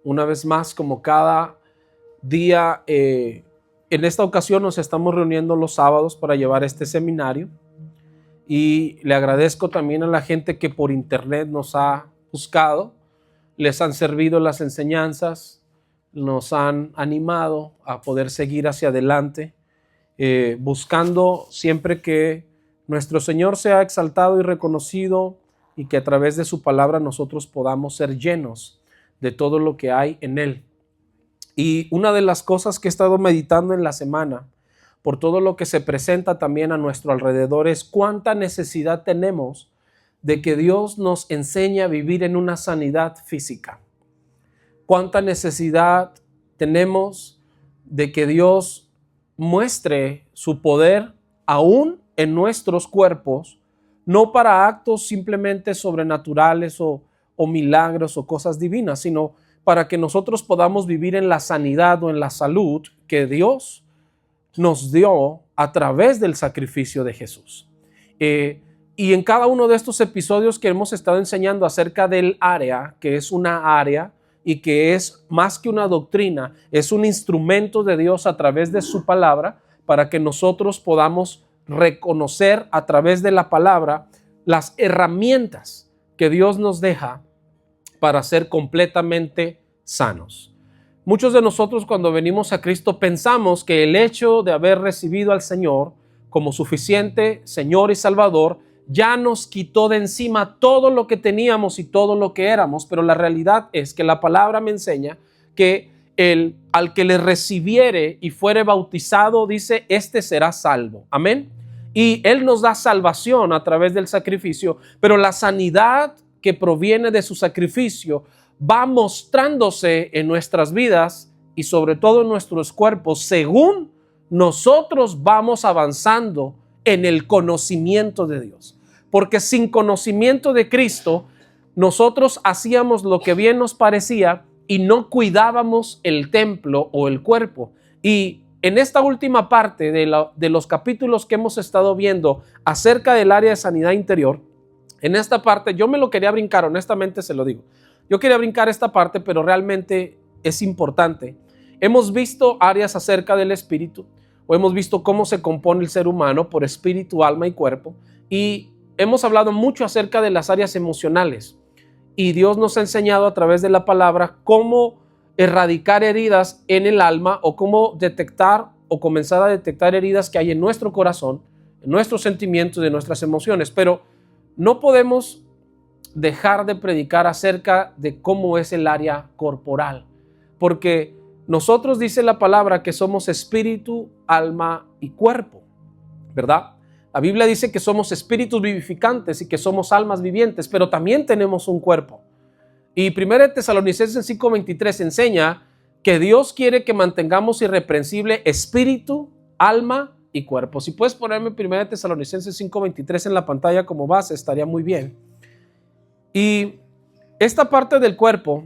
una vez más, como cada día. En esta ocasión nos estamos reuniendo los sábados para llevar este seminario, y le agradezco también a la gente que por internet nos ha buscado. Les han servido las enseñanzas, nos han animado a poder seguir hacia adelante, buscando siempre que nuestro Señor sea exaltado y reconocido, y que a través de su palabra nosotros podamos ser llenos de todo lo que hay en Él. Y una de las cosas que he estado meditando en la semana, por todo lo que se presenta también a nuestro alrededor, es cuánta necesidad tenemos de que Dios nos enseñe a vivir en una sanidad física. Cuánta necesidad tenemos de que Dios muestre su poder aún en nuestros cuerpos, no para actos simplemente sobrenaturales o milagros o cosas divinas, sino para que nosotros podamos vivir en la sanidad o en la salud que Dios nos dio a través del sacrificio de Jesús. Y en cada uno de estos episodios que hemos estado enseñando acerca del área, que es una área y que es más que una doctrina, es un instrumento de Dios a través de su palabra, para que nosotros podamos reconocer a través de la palabra las herramientas que Dios nos deja para ser completamente sanos. Muchos de nosotros, cuando venimos a Cristo, pensamos que el hecho de haber recibido al Señor como suficiente Señor y Salvador ya nos quitó de encima todo lo que teníamos y todo lo que éramos, pero la realidad es que la palabra me enseña que al que le recibiere y fuere bautizado, dice, este será salvo. Amén. Y Él nos da salvación a través del sacrificio, pero la sanidad que proviene de su sacrificio va mostrándose en nuestras vidas y sobre todo en nuestros cuerpos según nosotros vamos avanzando en el conocimiento de Dios. Porque sin conocimiento de Cristo, nosotros hacíamos lo que bien nos parecía y no cuidábamos el templo o el cuerpo. Y en esta última parte de los capítulos que hemos estado viendo acerca del área de sanidad interior, en esta parte yo me lo quería brincar, honestamente se lo digo. Yo quería brincar esta parte, pero realmente es importante. Hemos visto áreas acerca del espíritu, o hemos visto cómo se compone el ser humano por espíritu, alma y cuerpo, y hemos hablado mucho acerca de las áreas emocionales. Y Dios nos ha enseñado a través de la palabra cómo erradicar heridas en el alma, o cómo detectar o comenzar a detectar heridas que hay en nuestro corazón, en nuestros sentimientos y en nuestras emociones. Pero no podemos dejar de predicar acerca de cómo es el área corporal, porque nosotros, dice la palabra, que somos espíritu, alma y cuerpo, ¿verdad? La Biblia dice que somos espíritus vivificantes y que somos almas vivientes, pero también tenemos un cuerpo. Y 1 Tesalonicenses 5:23 enseña que Dios quiere que mantengamos irreprensible espíritu, alma y cuerpo. Si puedes ponerme 1 Tesalonicenses 5:23 en la pantalla como base, estaría muy bien. Y esta parte del cuerpo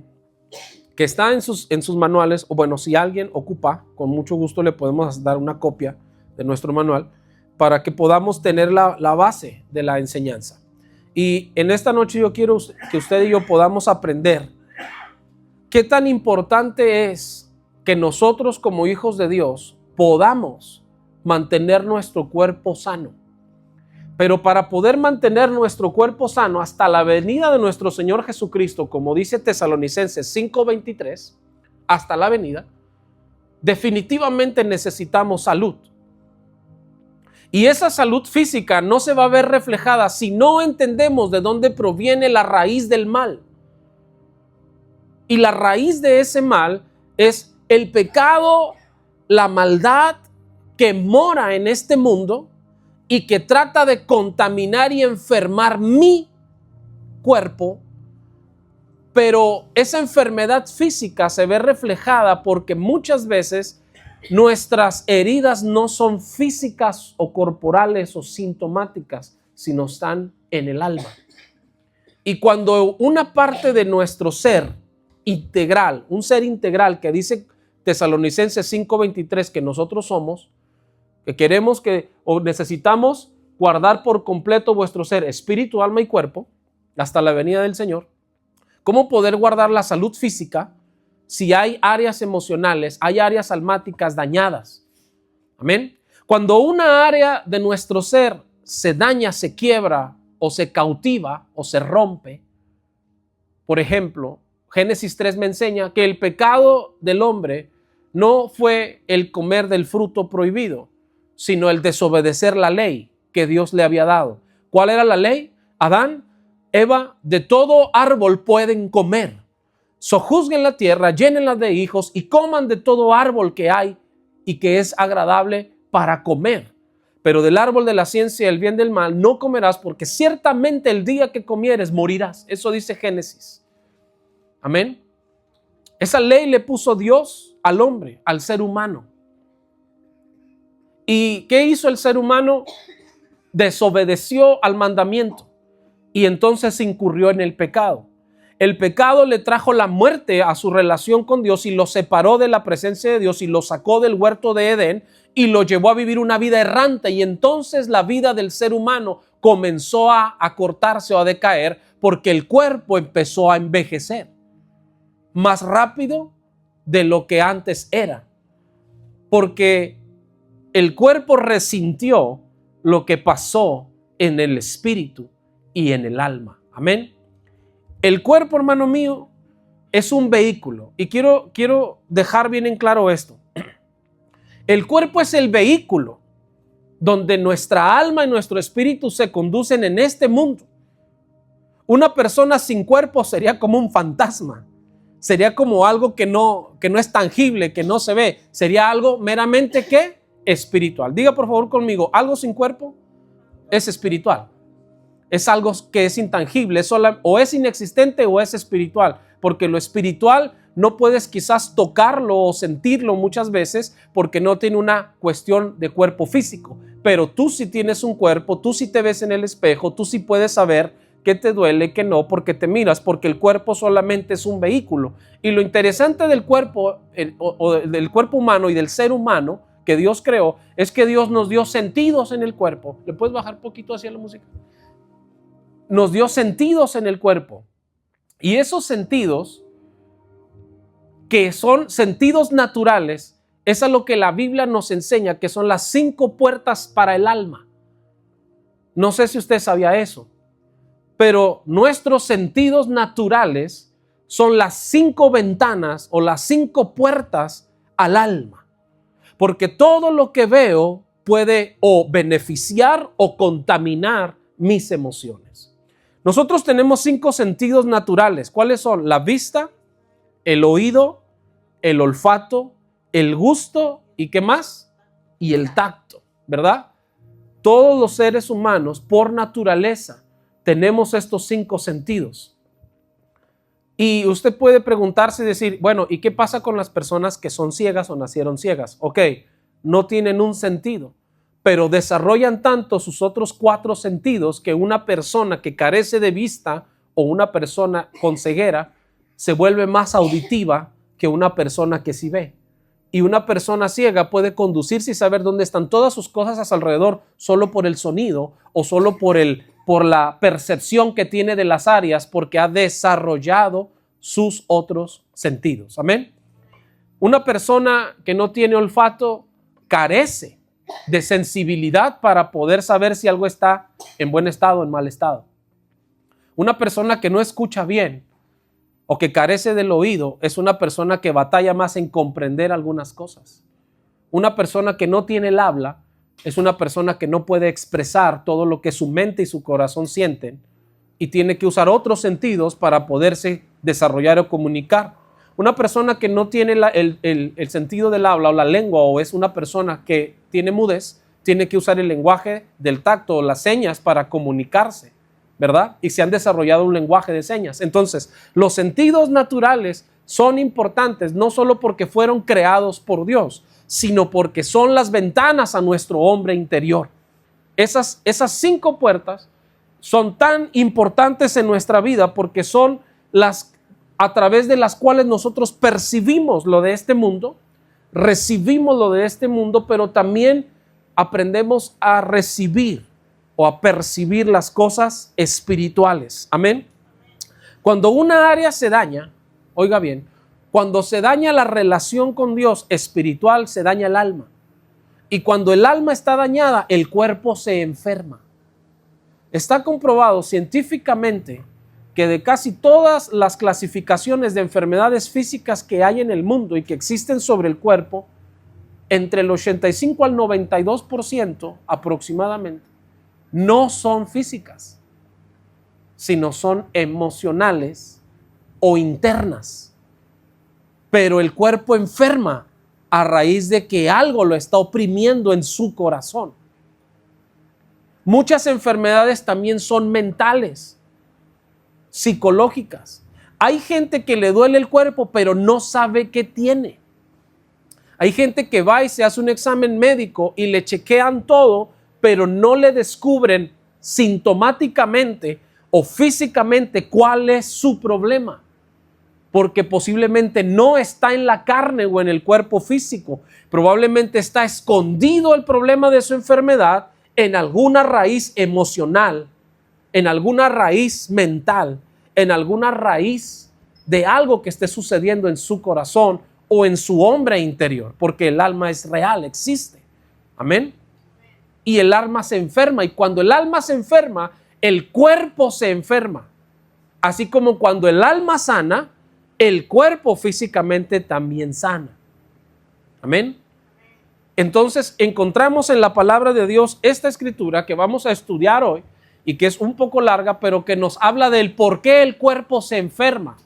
que está en sus manuales, o bueno, si alguien ocupa, con mucho gusto le podemos dar una copia de nuestro manual para que podamos tener la base de la enseñanza. Y en esta noche yo quiero que usted y yo podamos aprender qué tan importante es que nosotros como hijos de Dios podamos mantener nuestro cuerpo sano. Pero para poder mantener nuestro cuerpo sano hasta la venida de nuestro Señor Jesucristo, como dice Tesalonicenses 5:23, hasta la venida, definitivamente necesitamos salud. Y esa salud física no se va a ver reflejada si no entendemos de dónde proviene la raíz del mal. Y la raíz de ese mal es el pecado, la maldad que mora en este mundo y que trata de contaminar y enfermar mi cuerpo. Pero esa enfermedad física se ve reflejada porque muchas veces nuestras heridas no son físicas o corporales o sintomáticas, sino están en el alma. Y cuando una parte de nuestro ser integral, un ser integral que dice Tesalonicenses 5:23 que nosotros somos, que queremos o necesitamos guardar por completo vuestro ser, espíritu, alma y cuerpo, hasta la venida del Señor. ¿Cómo poder guardar la salud física si hay áreas emocionales, hay áreas almáticas dañadas. Amén. Cuando una área de nuestro ser se daña, se quiebra o se cautiva o se rompe, por ejemplo, Génesis 3 me enseña que el pecado del hombre no fue el comer del fruto prohibido, sino el desobedecer la ley que Dios le había dado. ¿Cuál era la ley? Adán, Eva, de todo árbol pueden comer. Sojuzguen la tierra, llénenla de hijos y coman de todo árbol que hay y que es agradable para comer. Pero del árbol de la ciencia del bien y del mal no comerás, porque ciertamente el día que comieres morirás. Eso dice Génesis. Amén. Esa ley le puso Dios al hombre, al ser humano. ¿Y qué hizo el ser humano? Desobedeció al mandamiento y entonces incurrió en el pecado. El pecado le trajo la muerte a su relación con Dios y lo separó de la presencia de Dios y lo sacó del huerto de Edén y lo llevó a vivir una vida errante, y entonces la vida del ser humano comenzó a cortarse o a decaer porque el cuerpo empezó a envejecer más rápido de lo que antes era, porque el cuerpo resintió lo que pasó en el espíritu y en el alma. Amén. El cuerpo, hermano mío, es un vehículo, y quiero dejar bien en claro esto. El cuerpo es el vehículo donde nuestra alma y nuestro espíritu se conducen en este mundo. Una persona sin cuerpo sería como un fantasma, sería como algo que no es tangible, que no se ve, sería algo meramente ¿qué? Espiritual. Diga por favor conmigo, algo sin cuerpo es espiritual. Es algo que es intangible, o es inexistente o es espiritual, porque lo espiritual no puedes quizás tocarlo o sentirlo muchas veces porque no tiene una cuestión de cuerpo físico, pero tú sí tienes un cuerpo, tú sí te ves en el espejo, tú sí puedes saber qué te duele, qué no, porque te miras, porque el cuerpo solamente es un vehículo. Y lo interesante del cuerpo, del cuerpo humano y del ser humano que Dios creó, es que Dios nos dio sentidos en el cuerpo. ¿Le puedes bajar un poquito hacia la música? Nos dio sentidos en el cuerpo, y esos sentidos, que son sentidos naturales, es a lo que la Biblia nos enseña que son las 5 puertas para el alma. No sé si usted sabía eso, pero nuestros sentidos naturales son las 5 ventanas o las 5 puertas al alma, porque todo lo que veo puede o beneficiar o contaminar mis emociones. Nosotros tenemos 5 sentidos naturales. ¿Cuáles son? La vista, el oído, el olfato, el gusto y ¿qué más? Y el tacto, ¿verdad? Todos los seres humanos, por naturaleza, tenemos estos 5 sentidos. Y usted puede preguntarse y decir, bueno, ¿y qué pasa con las personas que son ciegas o nacieron ciegas? Ok, no tienen un sentido, pero desarrollan tanto sus otros 4 sentidos que una persona que carece de vista o una persona con ceguera se vuelve más auditiva que una persona que sí ve. Y una persona ciega puede conducirse y saber dónde están todas sus cosas a su alrededor solo por el sonido o solo por la percepción que tiene de las áreas, porque ha desarrollado sus otros sentidos. Amén. Una persona que no tiene olfato carece de sensibilidad para poder saber si algo está en buen estado o en mal estado. Una persona que no escucha bien o que carece del oído es una persona que batalla más en comprender algunas cosas. Una persona que no tiene el habla es una persona que no puede expresar todo lo que su mente y su corazón sienten y tiene que usar otros sentidos para poderse desarrollar o comunicar. Una persona que no tiene el sentido del habla o la lengua, o es una persona que tiene mudez, tiene que usar el lenguaje del tacto o las señas para comunicarse, ¿verdad? Y se han desarrollado un lenguaje de señas. Entonces, los sentidos naturales son importantes, no solo porque fueron creados por Dios, sino porque son las ventanas a nuestro hombre interior. Esas 5 puertas son tan importantes en nuestra vida porque son las a través de las cuales nosotros percibimos lo de este mundo, recibimos lo de este mundo, pero también aprendemos a recibir o a percibir las cosas espirituales. Amén. Cuando una área se daña, oiga bien, Cuando se daña la relación con Dios espiritual, se daña el alma. Y cuando el alma está dañada, el cuerpo se enferma. Está comprobado científicamente que de casi todas las clasificaciones de enfermedades físicas que hay en el mundo y que existen sobre el cuerpo, entre el 85 al 92% aproximadamente, no son físicas, sino son emocionales o internas. Pero el cuerpo enferma a raíz de que algo lo está oprimiendo en su corazón. Muchas enfermedades también son mentales, psicológicas. Hay gente que le duele el cuerpo, pero no sabe qué tiene. Hay gente que va y se hace un examen médico y le chequean todo, pero no le descubren sintomáticamente o físicamente cuál es su problema. Porque posiblemente no está en la carne o en el cuerpo físico. Probablemente está escondido el problema de su enfermedad en alguna raíz emocional, en alguna raíz mental, en alguna raíz de algo que esté sucediendo en su corazón o en su hombre interior, porque el alma es real, existe. Amén. Y el alma se enferma, y cuando el alma se enferma, el cuerpo se enferma. Así como cuando el alma sana, el cuerpo físicamente también sana. Amén. Entonces encontramos en la palabra de Dios esta escritura que vamos a estudiar hoy y que es un poco larga, pero que nos habla del por qué el cuerpo se enferma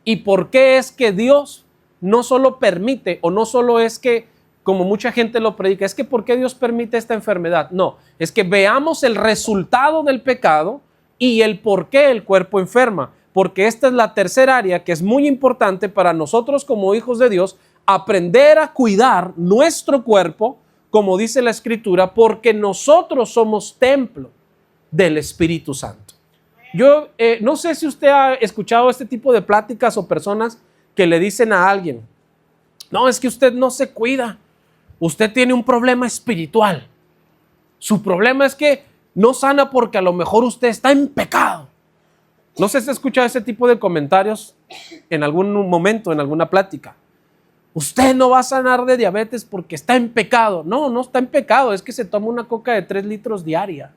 y por qué es que Dios no solo permite, o no solo es que, como mucha gente lo predica, es que ¿por qué Dios permite esta enfermedad? No, es que veamos el resultado del pecado y el por qué el cuerpo enferma. Porque esta es la tercera área que es muy importante para nosotros como hijos de Dios, aprender a cuidar nuestro cuerpo, como dice la Escritura, porque nosotros somos templo del Espíritu Santo. Yo no sé si usted ha escuchado este tipo de pláticas o personas que le dicen a alguien, no, es que usted no se cuida, usted tiene un problema espiritual. Su problema es que no sana porque a lo mejor usted está en pecado. No sé si ha escuchado ese tipo de comentarios en algún momento, en alguna plática. Usted no va a sanar de diabetes porque está en pecado. No, no está en pecado, es que se toma una coca de 3 litros diaria.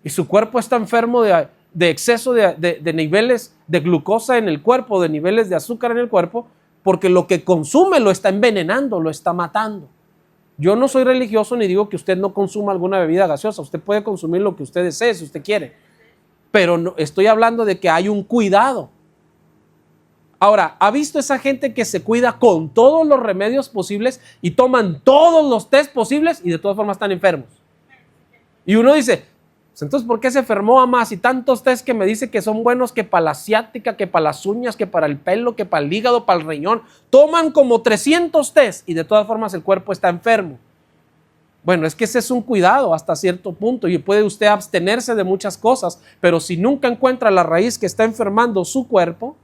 Y su cuerpo está enfermo de exceso de niveles de glucosa en el cuerpo, de niveles de azúcar en el cuerpo, porque lo que consume lo está envenenando, lo está matando. Yo no soy religioso ni digo que usted no consuma alguna bebida gaseosa. Usted puede consumir lo que usted desee si usted quiere. Pero no, estoy hablando de que hay un cuidado. Ahora, ¿ha visto esa gente que se cuida con todos los remedios posibles y toman todos los test posibles y de todas formas están enfermos? Y uno dice, entonces ¿por qué se enfermó a más? Y tantos test que me dice que son buenos, que para la ciática, que para las uñas, que para el pelo, que para el hígado, para el riñón. Toman como 300 test y de todas formas el cuerpo está enfermo. Bueno, es que ese es un cuidado hasta cierto punto y puede usted abstenerse de muchas cosas, pero si nunca encuentra la raíz que está enfermando su cuerpo,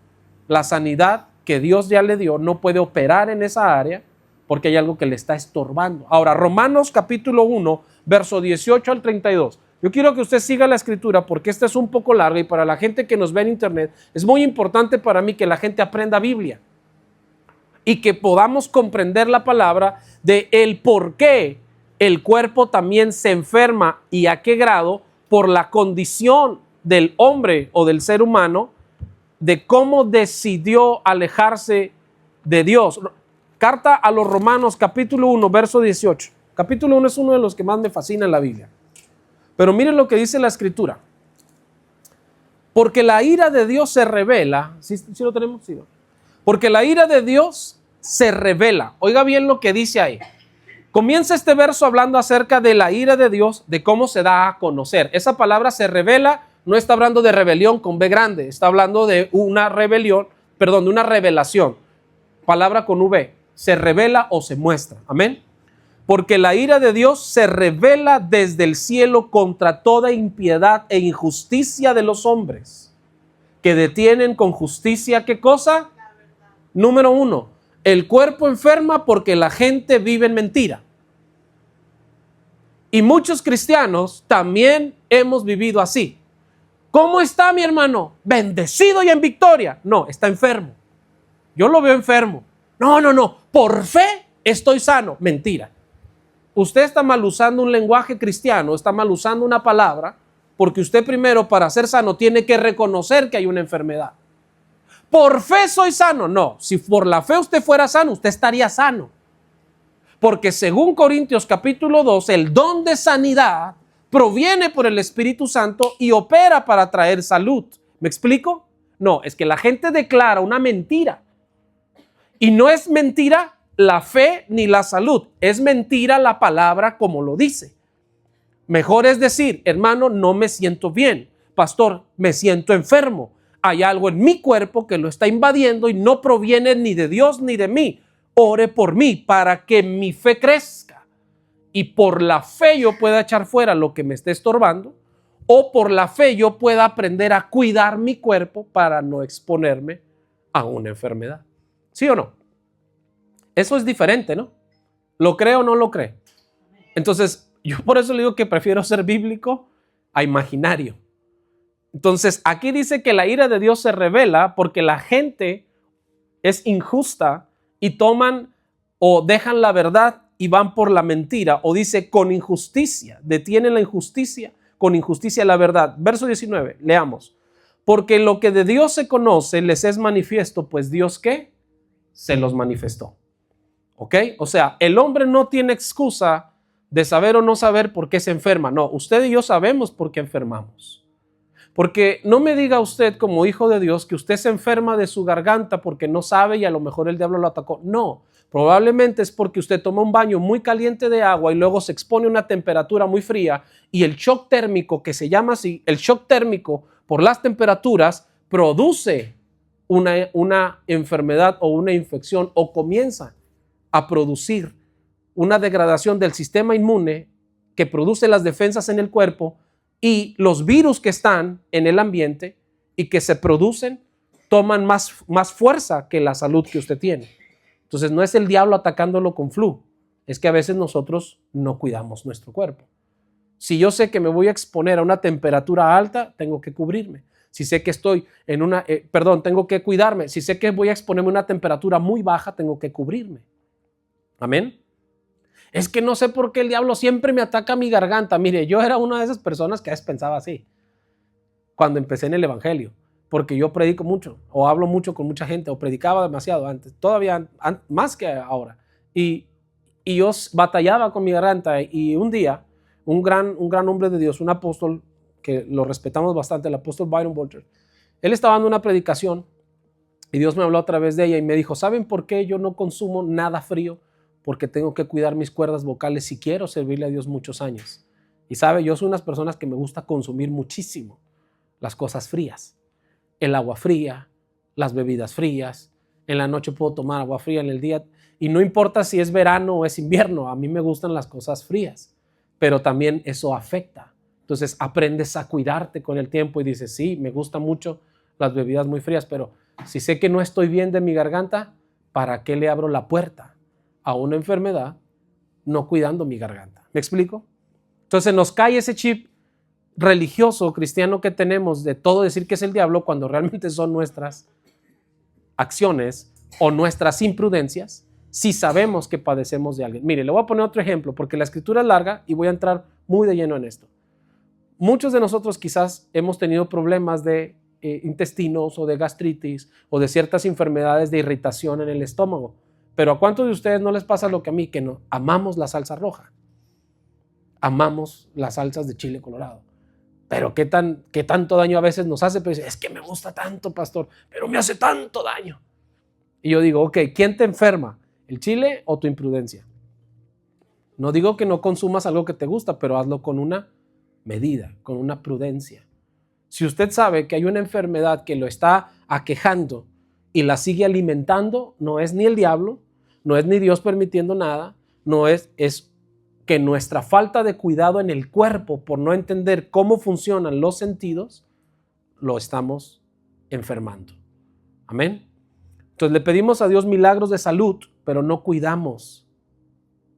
la sanidad que Dios ya le dio no puede operar en esa área porque hay algo que le está estorbando. Ahora, Romanos capítulo 1, verso 18 al 32. Yo quiero que usted siga la escritura porque esta es un poco larga y para la gente que nos ve en internet es muy importante para mí que la gente aprenda Biblia y que podamos comprender la palabra de el por qué el cuerpo también se enferma y a qué grado por la condición del hombre o del ser humano de cómo decidió alejarse de Dios. Carta a los Romanos capítulo 1 verso 18. Capítulo 1 es uno de los que más me fascina en la Biblia. Pero miren lo que dice la escritura. Porque la ira de Dios se revela. ¿Sí lo tenemos? Sí, ¿no? Porque la ira de Dios se revela. Oiga bien lo que dice ahí. Comienza este verso hablando acerca de la ira de Dios, de cómo se da a conocer. Esa palabra se revela, no está hablando de rebelión con B grande, está hablando de una rebelión, perdón, de una revelación. Palabra con V, se revela o se muestra. Amén. Porque la ira de Dios se revela desde el cielo contra toda impiedad e injusticia de los hombres, que detienen con justicia, ¿qué cosa? Número 1. El cuerpo enferma porque la gente vive en mentira. Y muchos cristianos también hemos vivido así. ¿Cómo está mi hermano? Bendecido y en victoria. No, está enfermo. Yo lo veo enfermo. No, no, no, por fe estoy sano. Mentira. Usted está mal usando un lenguaje cristiano, está mal usando una palabra, porque usted primero para ser sano tiene que reconocer que hay una enfermedad. Por fe soy sano. No, si por la fe usted fuera sano, usted estaría sano. Porque según Corintios capítulo 2, el don de sanidad proviene por el Espíritu Santo y opera para traer salud. ¿Me explico? No, es que la gente declara una mentira. Y no es mentira la fe ni la salud, es mentira la palabra como lo dice. Mejor es decir, hermano, no me siento bien. Pastor, me siento enfermo. Hay algo en mi cuerpo que lo está invadiendo y no proviene ni de Dios ni de mí. Ore por mí para que mi fe crezca y por la fe yo pueda echar fuera lo que me esté estorbando, o por la fe yo pueda aprender a cuidar mi cuerpo para no exponerme a una enfermedad. ¿Sí o no? Eso es diferente, ¿no? ¿Lo cree o no lo cree? Entonces, yo por eso le digo que prefiero ser bíblico a imaginario. Entonces, aquí dice que la ira de Dios se revela porque la gente es injusta y toman o dejan la verdad y van por la mentira, o dice con injusticia, detienen la injusticia, con injusticia la verdad. Verso 19, leamos. Porque lo que de Dios se conoce les es manifiesto, pues Dios ¿qué? Se los manifestó. ¿Ok? O sea, el hombre no tiene excusa de saber o no saber por qué se enferma. No, usted y yo sabemos por qué enfermamos. Porque no me diga usted como hijo de Dios que usted se enferma de su garganta porque no sabe y a lo mejor el diablo lo atacó. No, probablemente es porque usted toma un baño muy caliente de agua y luego se expone a una temperatura muy fría y el shock térmico, que se llama así, el shock térmico por las temperaturas produce una enfermedad o una infección, o comienza a producir una degradación del sistema inmune que produce las defensas en el cuerpo, y los virus que están en el ambiente y que se producen toman más fuerza que la salud que usted tiene. Entonces no es el diablo atacándolo con flu, es que a veces nosotros no cuidamos nuestro cuerpo. Si yo sé que me voy a exponer a una temperatura alta, tengo que cubrirme. Si sé que estoy en tengo que cuidarme. Si sé que voy a exponerme a una temperatura muy baja, tengo que cubrirme. Amén. Es que no sé por qué el diablo siempre me ataca mi garganta. Mire, yo era una de esas personas que a veces pensaba así cuando empecé en el evangelio, porque yo predico mucho o hablo mucho con mucha gente o predicaba demasiado antes, todavía más que ahora. Y yo batallaba con mi garganta, y un día un gran hombre de Dios, un apóstol que lo respetamos bastante, el apóstol Byron Bolter, él estaba dando una predicación y Dios me habló a través de ella y me dijo, ¿saben por qué yo no consumo nada frío? Porque tengo que cuidar mis cuerdas vocales si quiero servirle a Dios muchos años. Y sabe, yo soy unas personas que me gusta consumir muchísimo las cosas frías. El agua fría, las bebidas frías. En la noche puedo tomar agua fría, en el día. Y no importa si es verano o es invierno, a mí me gustan las cosas frías. Pero también eso afecta. Entonces aprendes a cuidarte con el tiempo y dices, sí, me gustan mucho las bebidas muy frías, pero si sé que no estoy bien de mi garganta, ¿para qué le abro la puerta a una enfermedad no cuidando mi garganta? ¿Me explico? Entonces nos cae ese chip religioso cristiano que tenemos de todo decir que es el diablo, cuando realmente son nuestras acciones o nuestras imprudencias, si sabemos que padecemos de alguien. Mire, le voy a poner otro ejemplo porque la escritura es larga y voy a entrar muy de lleno en esto. Muchos de nosotros quizás hemos tenido problemas de intestinos o de gastritis o de ciertas enfermedades de irritación en el estómago. Pero ¿a cuántos de ustedes no les pasa lo que a mí? Que no, amamos la salsa roja. Amamos las salsas de chile colorado. Pero ¿qué tanto daño a veces nos hace? Pero es que me gusta tanto, pastor, pero me hace tanto daño. Y yo digo, ok, ¿quién te enferma? ¿El chile o tu imprudencia? No digo que no consumas algo que te gusta, pero hazlo con una medida, con una prudencia. Si usted sabe que hay una enfermedad que lo está aquejando y la sigue alimentando, no es ni el diablo, no es ni Dios permitiendo nada, no es que nuestra falta de cuidado en el cuerpo por no entender cómo funcionan los sentidos, lo estamos enfermando. Amén. Entonces le pedimos a Dios milagros de salud, pero no cuidamos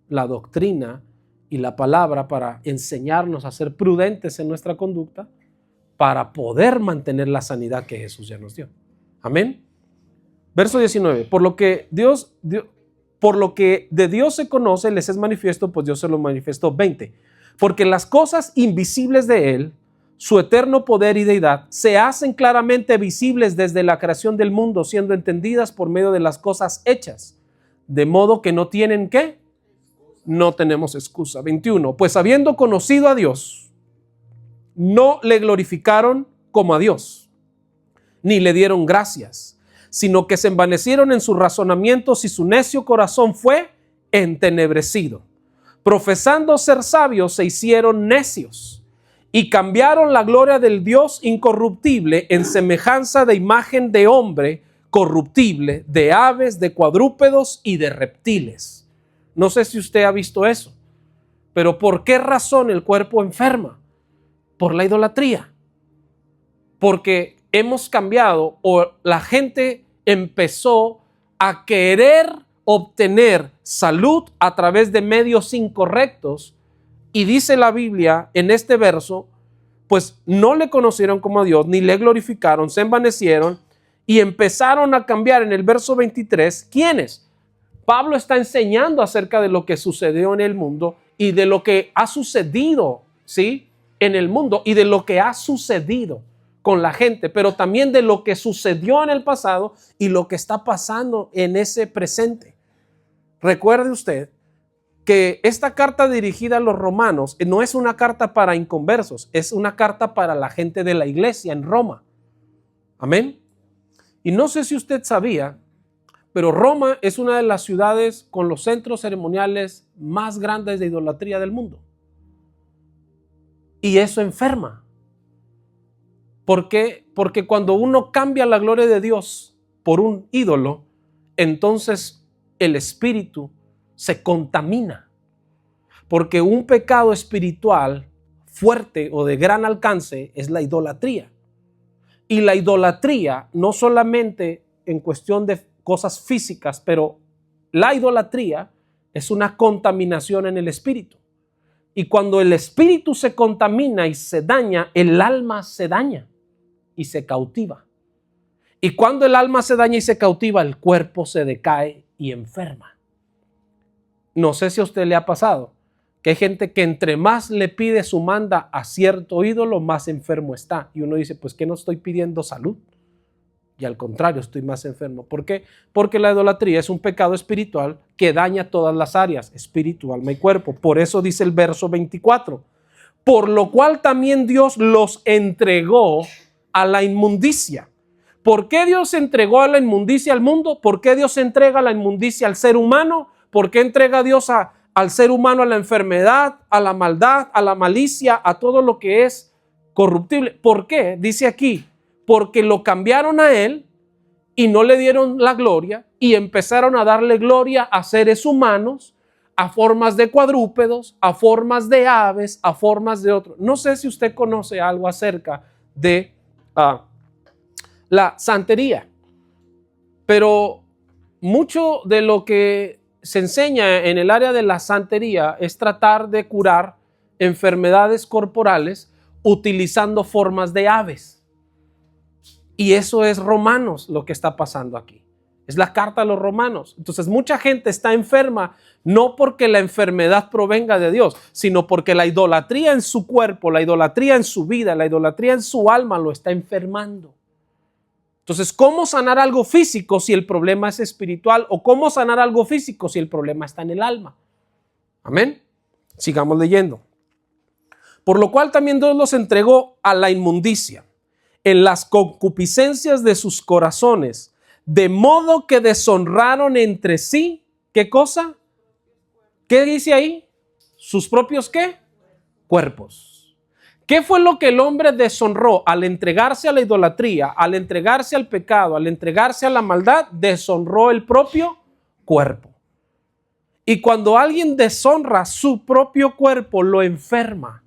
la doctrina y la palabra para enseñarnos a ser prudentes en nuestra conducta para poder mantener la sanidad que Jesús ya nos dio. Amén. Verso 19. Por lo que de Dios se conoce, les es manifiesto, pues Dios se lo manifestó. 20. Porque las cosas invisibles de Él, su eterno poder y deidad, se hacen claramente visibles desde la creación del mundo, siendo entendidas por medio de las cosas hechas. De modo que no tienen ¿qué? No tenemos excusa. 21. Pues habiendo conocido a Dios, no le glorificaron como a Dios, ni le dieron gracias, sino que se envanecieron en sus razonamientos y su necio corazón fue entenebrecido. Profesando ser sabios, se hicieron necios y cambiaron la gloria del Dios incorruptible en semejanza de imagen de hombre corruptible, de aves, de cuadrúpedos y de reptiles. No sé si usted ha visto eso, pero ¿por qué razón el cuerpo enferma? Por la idolatría. Porque hemos cambiado, o la gente empezó a querer obtener salud a través de medios incorrectos, y dice la Biblia en este verso, pues no le conocieron como a Dios, ni le glorificaron, se envanecieron y empezaron a cambiar. En el verso 23, ¿quiénes? Pablo está enseñando acerca de lo que sucedió en el mundo y de lo que ha sucedido, ¿sí?, en el mundo, y de lo que ha sucedido con la gente, pero también de lo que sucedió en el pasado y lo que está pasando en ese presente. Recuerde usted que esta carta dirigida a los romanos no es una carta para inconversos, es una carta para la gente de la iglesia en Roma. Amén. Y no sé si usted sabía, pero Roma es una de las ciudades con los centros ceremoniales más grandes de idolatría del mundo. Y eso enferma. ¿Por qué? Porque cuando uno cambia la gloria de Dios por un ídolo, entonces el espíritu se contamina. Porque un pecado espiritual fuerte o de gran alcance es la idolatría. Y la idolatría no solamente en cuestión de cosas físicas, pero la idolatría es una contaminación en el espíritu. Y cuando el espíritu se contamina y se daña, el alma se daña y se cautiva. Y cuando el alma se daña y se cautiva, el cuerpo se decae y enferma. No sé si a usted le ha pasado que hay gente que entre más le pide su manda a cierto ídolo, más enfermo está. Y uno dice, pues que no estoy pidiendo salud. Y al contrario, estoy más enfermo. ¿Por qué? Porque la idolatría es un pecado espiritual que daña todas las áreas, espíritu, alma y cuerpo. Por eso dice el verso 24. Por lo cual también Dios los entregó a la inmundicia. ¿Por qué Dios entregó a la inmundicia al mundo? ¿Por qué Dios entrega la inmundicia al ser humano? ¿Por qué entrega Dios al ser humano a la enfermedad, a la maldad, a la malicia, a todo lo que es corruptible? ¿Por qué? Dice aquí, porque lo cambiaron a Él y no le dieron la gloria y empezaron a darle gloria a seres humanos, a formas de cuadrúpedos, a formas de aves, a formas de otros. No sé si usted conoce algo acerca de la santería, pero mucho de lo que se enseña en el área de la santería es tratar de curar enfermedades corporales utilizando formas de aves. Y eso es Romanos lo que está pasando aquí. Es la carta a los romanos. Entonces mucha gente está enferma no porque la enfermedad provenga de Dios, sino porque la idolatría en su cuerpo, la idolatría en su vida, la idolatría en su alma lo está enfermando. Entonces, ¿cómo sanar algo físico si el problema es espiritual? ¿O cómo sanar algo físico si el problema está en el alma? Amén. Sigamos leyendo. Por lo cual también Dios los entregó a la inmundicia en las concupiscencias de sus corazones, de modo que deshonraron entre sí, ¿qué cosa? ¿Qué dice ahí? Sus propios ¿qué? Cuerpos. ¿Qué fue lo que el hombre deshonró al entregarse a la idolatría, al entregarse al pecado, al entregarse a la maldad? Deshonró el propio cuerpo. Y cuando alguien deshonra su propio cuerpo, lo enferma.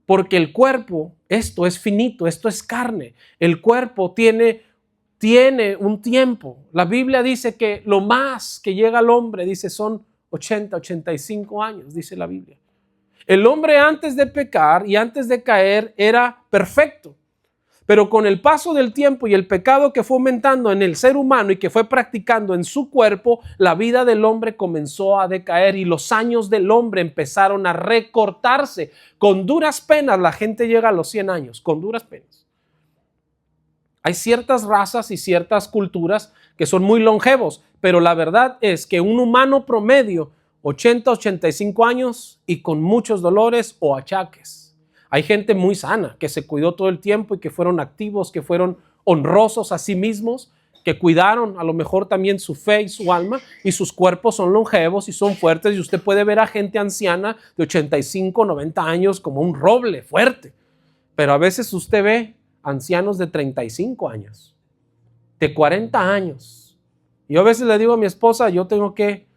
Porque el cuerpo, esto es finito, esto es carne. El cuerpo tiene un tiempo. La Biblia dice que lo más que llega al hombre, dice, son 80, 85 años, dice la Biblia. El hombre antes de pecar y antes de caer era perfecto. Pero con el paso del tiempo y el pecado que fue aumentando en el ser humano y que fue practicando en su cuerpo, la vida del hombre comenzó a decaer y los años del hombre empezaron a recortarse. Con duras penas la gente llega a los 100 años, con duras penas. Hay ciertas razas y ciertas culturas que son muy longevos, pero la verdad es que un humano promedio, 80, 85 años y con muchos dolores o achaques. Hay gente muy sana que se cuidó todo el tiempo y que fueron activos, que fueron honrosos a sí mismos, que cuidaron a lo mejor también su fe y su alma, y sus cuerpos son longevos y son fuertes, y usted puede ver a gente anciana de 85, 90 años como un roble fuerte, pero a veces usted ve ancianos de 35 años, de 40 años. Y yo a veces le digo a mi esposa, yo tengo que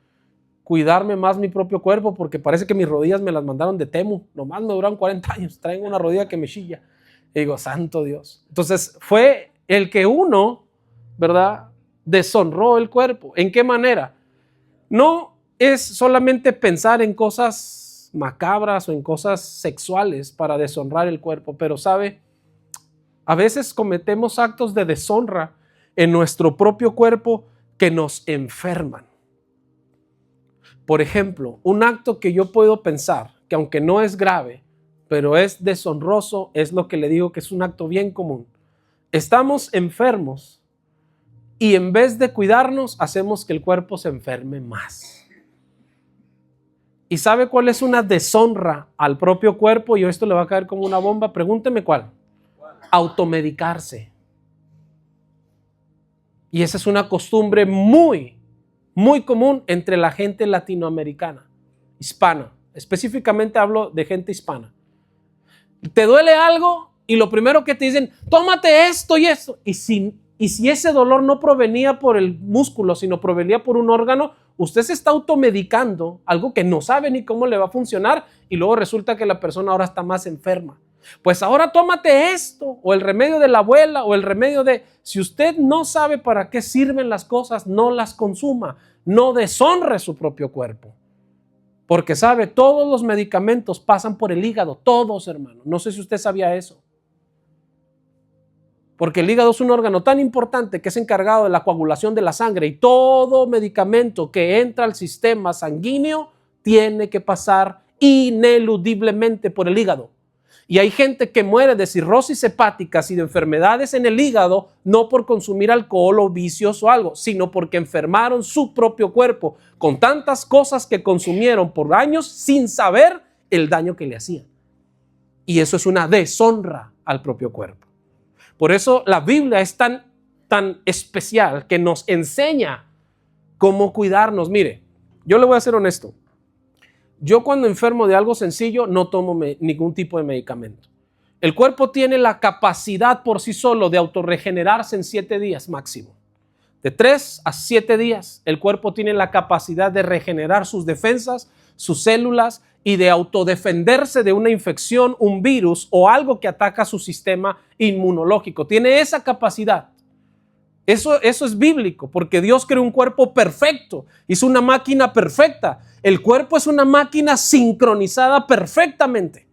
cuidarme más mi propio cuerpo porque parece que mis rodillas me las mandaron de Temu, nomás me duraron 40 años, traigo una rodilla que me chilla. Y digo, santo Dios. Entonces fue el que uno, ¿verdad?, deshonró el cuerpo. ¿En qué manera? No es solamente pensar en cosas macabras o en cosas sexuales para deshonrar el cuerpo, pero sabe, a veces cometemos actos de deshonra en nuestro propio cuerpo que nos enferman. Por ejemplo, un acto que yo puedo pensar, que aunque no es grave, pero es deshonroso, es lo que le digo que es un acto bien común. Estamos enfermos y en vez de cuidarnos, hacemos que el cuerpo se enferme más. ¿Y sabe cuál es una deshonra al propio cuerpo? Y esto le va a caer como una bomba. Pregúnteme cuál. Automedicarse. Y esa es una costumbre muy común entre la gente latinoamericana, hispana. Específicamente hablo de gente hispana. Te duele algo y lo primero que te dicen, tómate esto y esto. Y si ese dolor no provenía por el músculo, sino provenía por un órgano, usted se está automedicando algo que no sabe ni cómo le va a funcionar y luego resulta que la persona ahora está más enferma. Pues ahora tómate esto, o el remedio de la abuela, o el remedio de... Si usted no sabe para qué sirven las cosas, no las consuma, no deshonre su propio cuerpo. Porque sabe, todos los medicamentos pasan por el hígado, todos, hermano. No sé si usted sabía eso. Porque el hígado es un órgano tan importante que es encargado de la coagulación de la sangre y todo medicamento que entra al sistema sanguíneo tiene que pasar ineludiblemente por el hígado. Y hay gente que muere de cirrosis hepáticas y de enfermedades en el hígado, no por consumir alcohol o vicios o algo, sino porque enfermaron su propio cuerpo con tantas cosas que consumieron por años sin saber el daño que le hacían. Y eso es una deshonra al propio cuerpo. Por eso la Biblia es tan especial que nos enseña cómo cuidarnos. Mire, yo le voy a ser honesto. Yo cuando enfermo de algo sencillo no tomo ningún tipo de medicamento. El cuerpo tiene la capacidad por sí solo de autorregenerarse en 7 días máximo. De 3 a 7 días el cuerpo tiene la capacidad de regenerar sus defensas, sus células y de autodefenderse de una infección, un virus o algo que ataca su sistema inmunológico. Tiene esa capacidad. Eso es bíblico, porque Dios creó un cuerpo perfecto, hizo una máquina perfecta. El cuerpo es una máquina sincronizada perfectamente.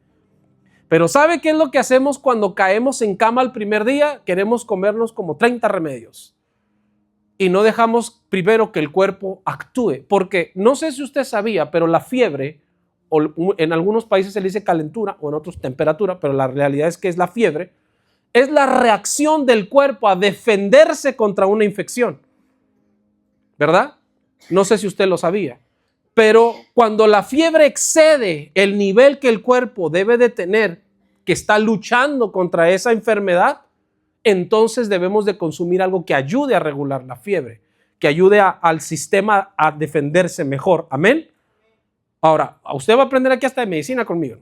Pero ¿sabe qué es lo que hacemos cuando caemos en cama el primer día? Queremos comernos como 30 remedios. Y no dejamos primero que el cuerpo actúe. Porque no sé si usted sabía, pero la fiebre, o en algunos países se le dice calentura, o en otros temperatura, pero la realidad es que es la fiebre, es la reacción del cuerpo a defenderse contra una infección. ¿Verdad? No sé si usted lo sabía. Pero cuando la fiebre excede el nivel que el cuerpo debe de tener, que está luchando contra esa enfermedad, entonces debemos de consumir algo que ayude a regular la fiebre, que ayude al sistema a defenderse mejor. Amén. Ahora, usted va a aprender aquí hasta de medicina conmigo.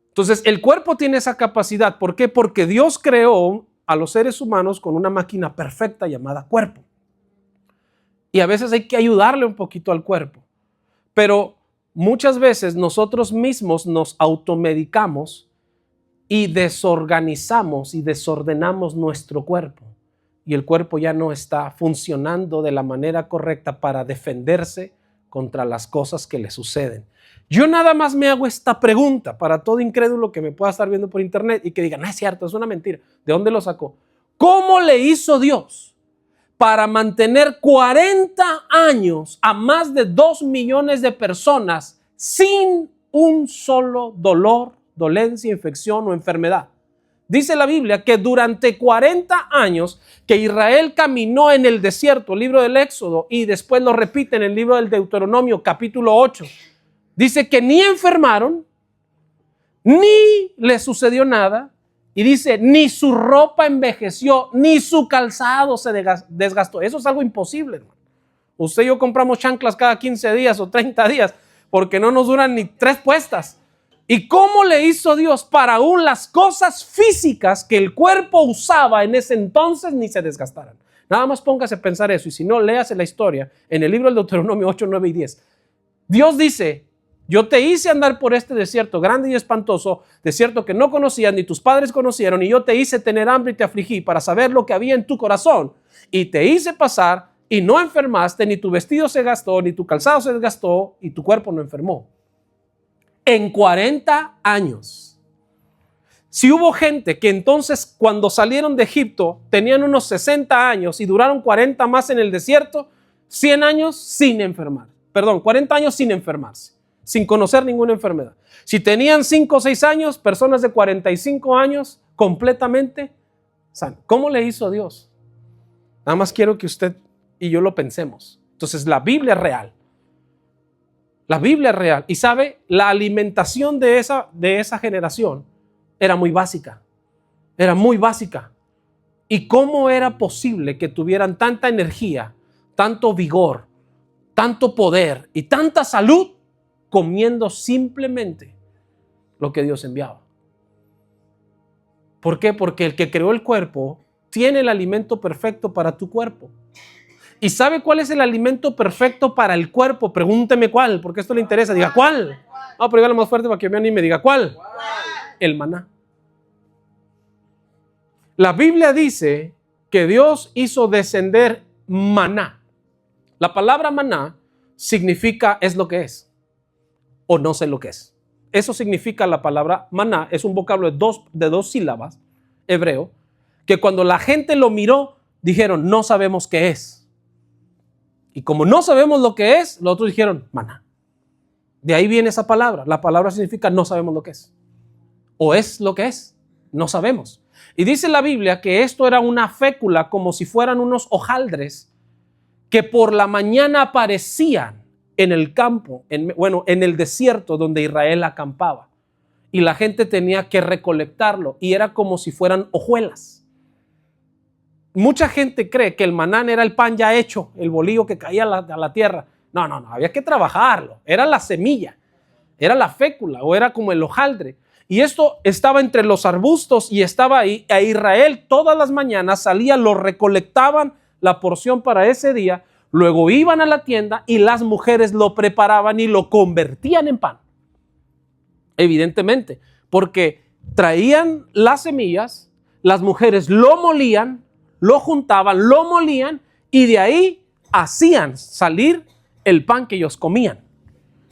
Entonces, el cuerpo tiene esa capacidad. ¿Por qué? Porque Dios creó a los seres humanos con una máquina perfecta llamada cuerpo. Y a veces hay que ayudarle un poquito al cuerpo. Pero muchas veces nosotros mismos nos automedicamos y desorganizamos y desordenamos nuestro cuerpo. Y el cuerpo ya no está funcionando de la manera correcta para defenderse contra las cosas que le suceden. Yo nada más me hago esta pregunta para todo incrédulo que me pueda estar viendo por internet y que diga, no es cierto, es una mentira. ¿De dónde lo sacó? ¿Cómo le hizo Dios para mantener 40 años a más de 2 millones de personas sin un solo dolor, dolencia, infección o enfermedad? Dice la Biblia que durante 40 años que Israel caminó en el desierto, el libro del Éxodo, y después lo repite en el libro del Deuteronomio, capítulo 8, dice que ni enfermaron, ni les sucedió nada, y dice, ni su ropa envejeció, ni su calzado se desgastó. Eso es algo imposible, hermano. Usted y yo compramos chanclas cada 15 días o 30 días, porque no nos duran ni 3 puestas. ¿Y cómo le hizo Dios para aún las cosas físicas que el cuerpo usaba en ese entonces ni se desgastaran? Nada más póngase a pensar eso, y si no, léase la historia en el libro del Deuteronomio 8, 9 y 10. Dios dice, yo te hice andar por este desierto grande y espantoso, desierto que no conocías ni tus padres conocieron, y yo te hice tener hambre y te afligí para saber lo que había en tu corazón, y te hice pasar y no enfermaste, ni tu vestido se gastó, ni tu calzado se desgastó, y tu cuerpo no enfermó. En 40 años. Si hubo gente que entonces cuando salieron de Egipto tenían unos 60 años y duraron 40 más en el desierto, 100 años sin enfermar. Perdón, 40 años sin enfermarse, sin conocer ninguna enfermedad. Si tenían 5 o 6 años, personas de 45 años completamente sanas. ¿Cómo le hizo Dios? Nada más quiero que usted y yo lo pensemos. Entonces, la Biblia es real. La Biblia es real. Y sabe, la alimentación de esa generación era muy básica. Era muy básica. ¿Y cómo era posible que tuvieran tanta energía, tanto vigor, tanto poder y tanta salud comiendo simplemente lo que Dios enviaba? ¿Por qué? Porque el que creó el cuerpo tiene el alimento perfecto para tu cuerpo. ¿Y sabe cuál es el alimento perfecto para el cuerpo? Pregúnteme cuál, porque esto le interesa. Diga, ¿cuál? No, pero dígalo más fuerte para que me anime. Diga, ¿cuál? El maná. La Biblia dice que Dios hizo descender maná. La palabra maná significa es lo que es o no sé lo que es. Eso significa la palabra maná. Es un vocablo de dos sílabas, hebreo, que cuando la gente lo miró, dijeron, no sabemos qué es. Y como no sabemos lo que es, los otros dijeron, maná. De ahí viene esa palabra. La palabra significa no sabemos lo que es. O es lo que es. No sabemos. Y dice la Biblia que esto era una fécula, como si fueran unos hojaldres que por la mañana aparecían en el campo, en el desierto donde Israel acampaba. Y la gente tenía que recolectarlo. Y era como si fueran hojuelas. Mucha gente cree que el maná era el pan ya hecho, el bolillo que caía a la tierra. No, había que trabajarlo. Era la semilla, era la fécula o era como el hojaldre. Y esto estaba entre los arbustos y estaba ahí. A Israel todas las mañanas salía, lo recolectaban, la porción para ese día, luego iban a la tienda y las mujeres lo preparaban y lo convertían en pan. Evidentemente, porque traían las semillas, las mujeres lo molían, lo juntaban, lo molían y de ahí hacían salir el pan que ellos comían.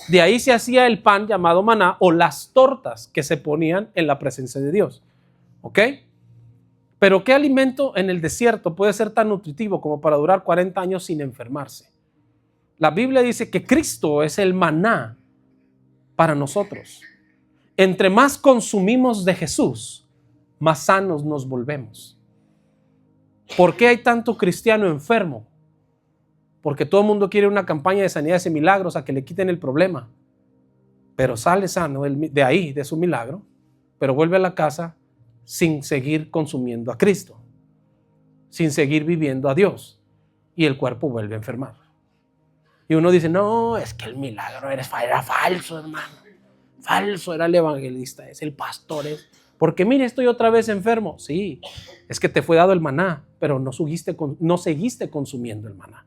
De ahí se hacía el pan llamado maná o las tortas que se ponían en la presencia de Dios. ¿Ok? Pero ¿qué alimento en el desierto puede ser tan nutritivo como para durar 40 años sin enfermarse? La Biblia dice que Cristo es el maná para nosotros. Entre más consumimos de Jesús, más sanos nos volvemos. ¿Por qué hay tanto cristiano enfermo? Porque todo el mundo quiere una campaña de sanidades y milagros a que le quiten el problema. Pero sale sano de ahí, de su milagro, pero vuelve a la casa sin seguir consumiendo a Cristo, sin seguir viviendo a Dios. Y el cuerpo vuelve a enfermar. Y uno dice, no, es que el milagro era falso, hermano. Falso era el evangelista, es el pastor. Porque mire, estoy otra vez enfermo. Sí, es que te fue dado el maná, pero no seguiste consumiendo el maná.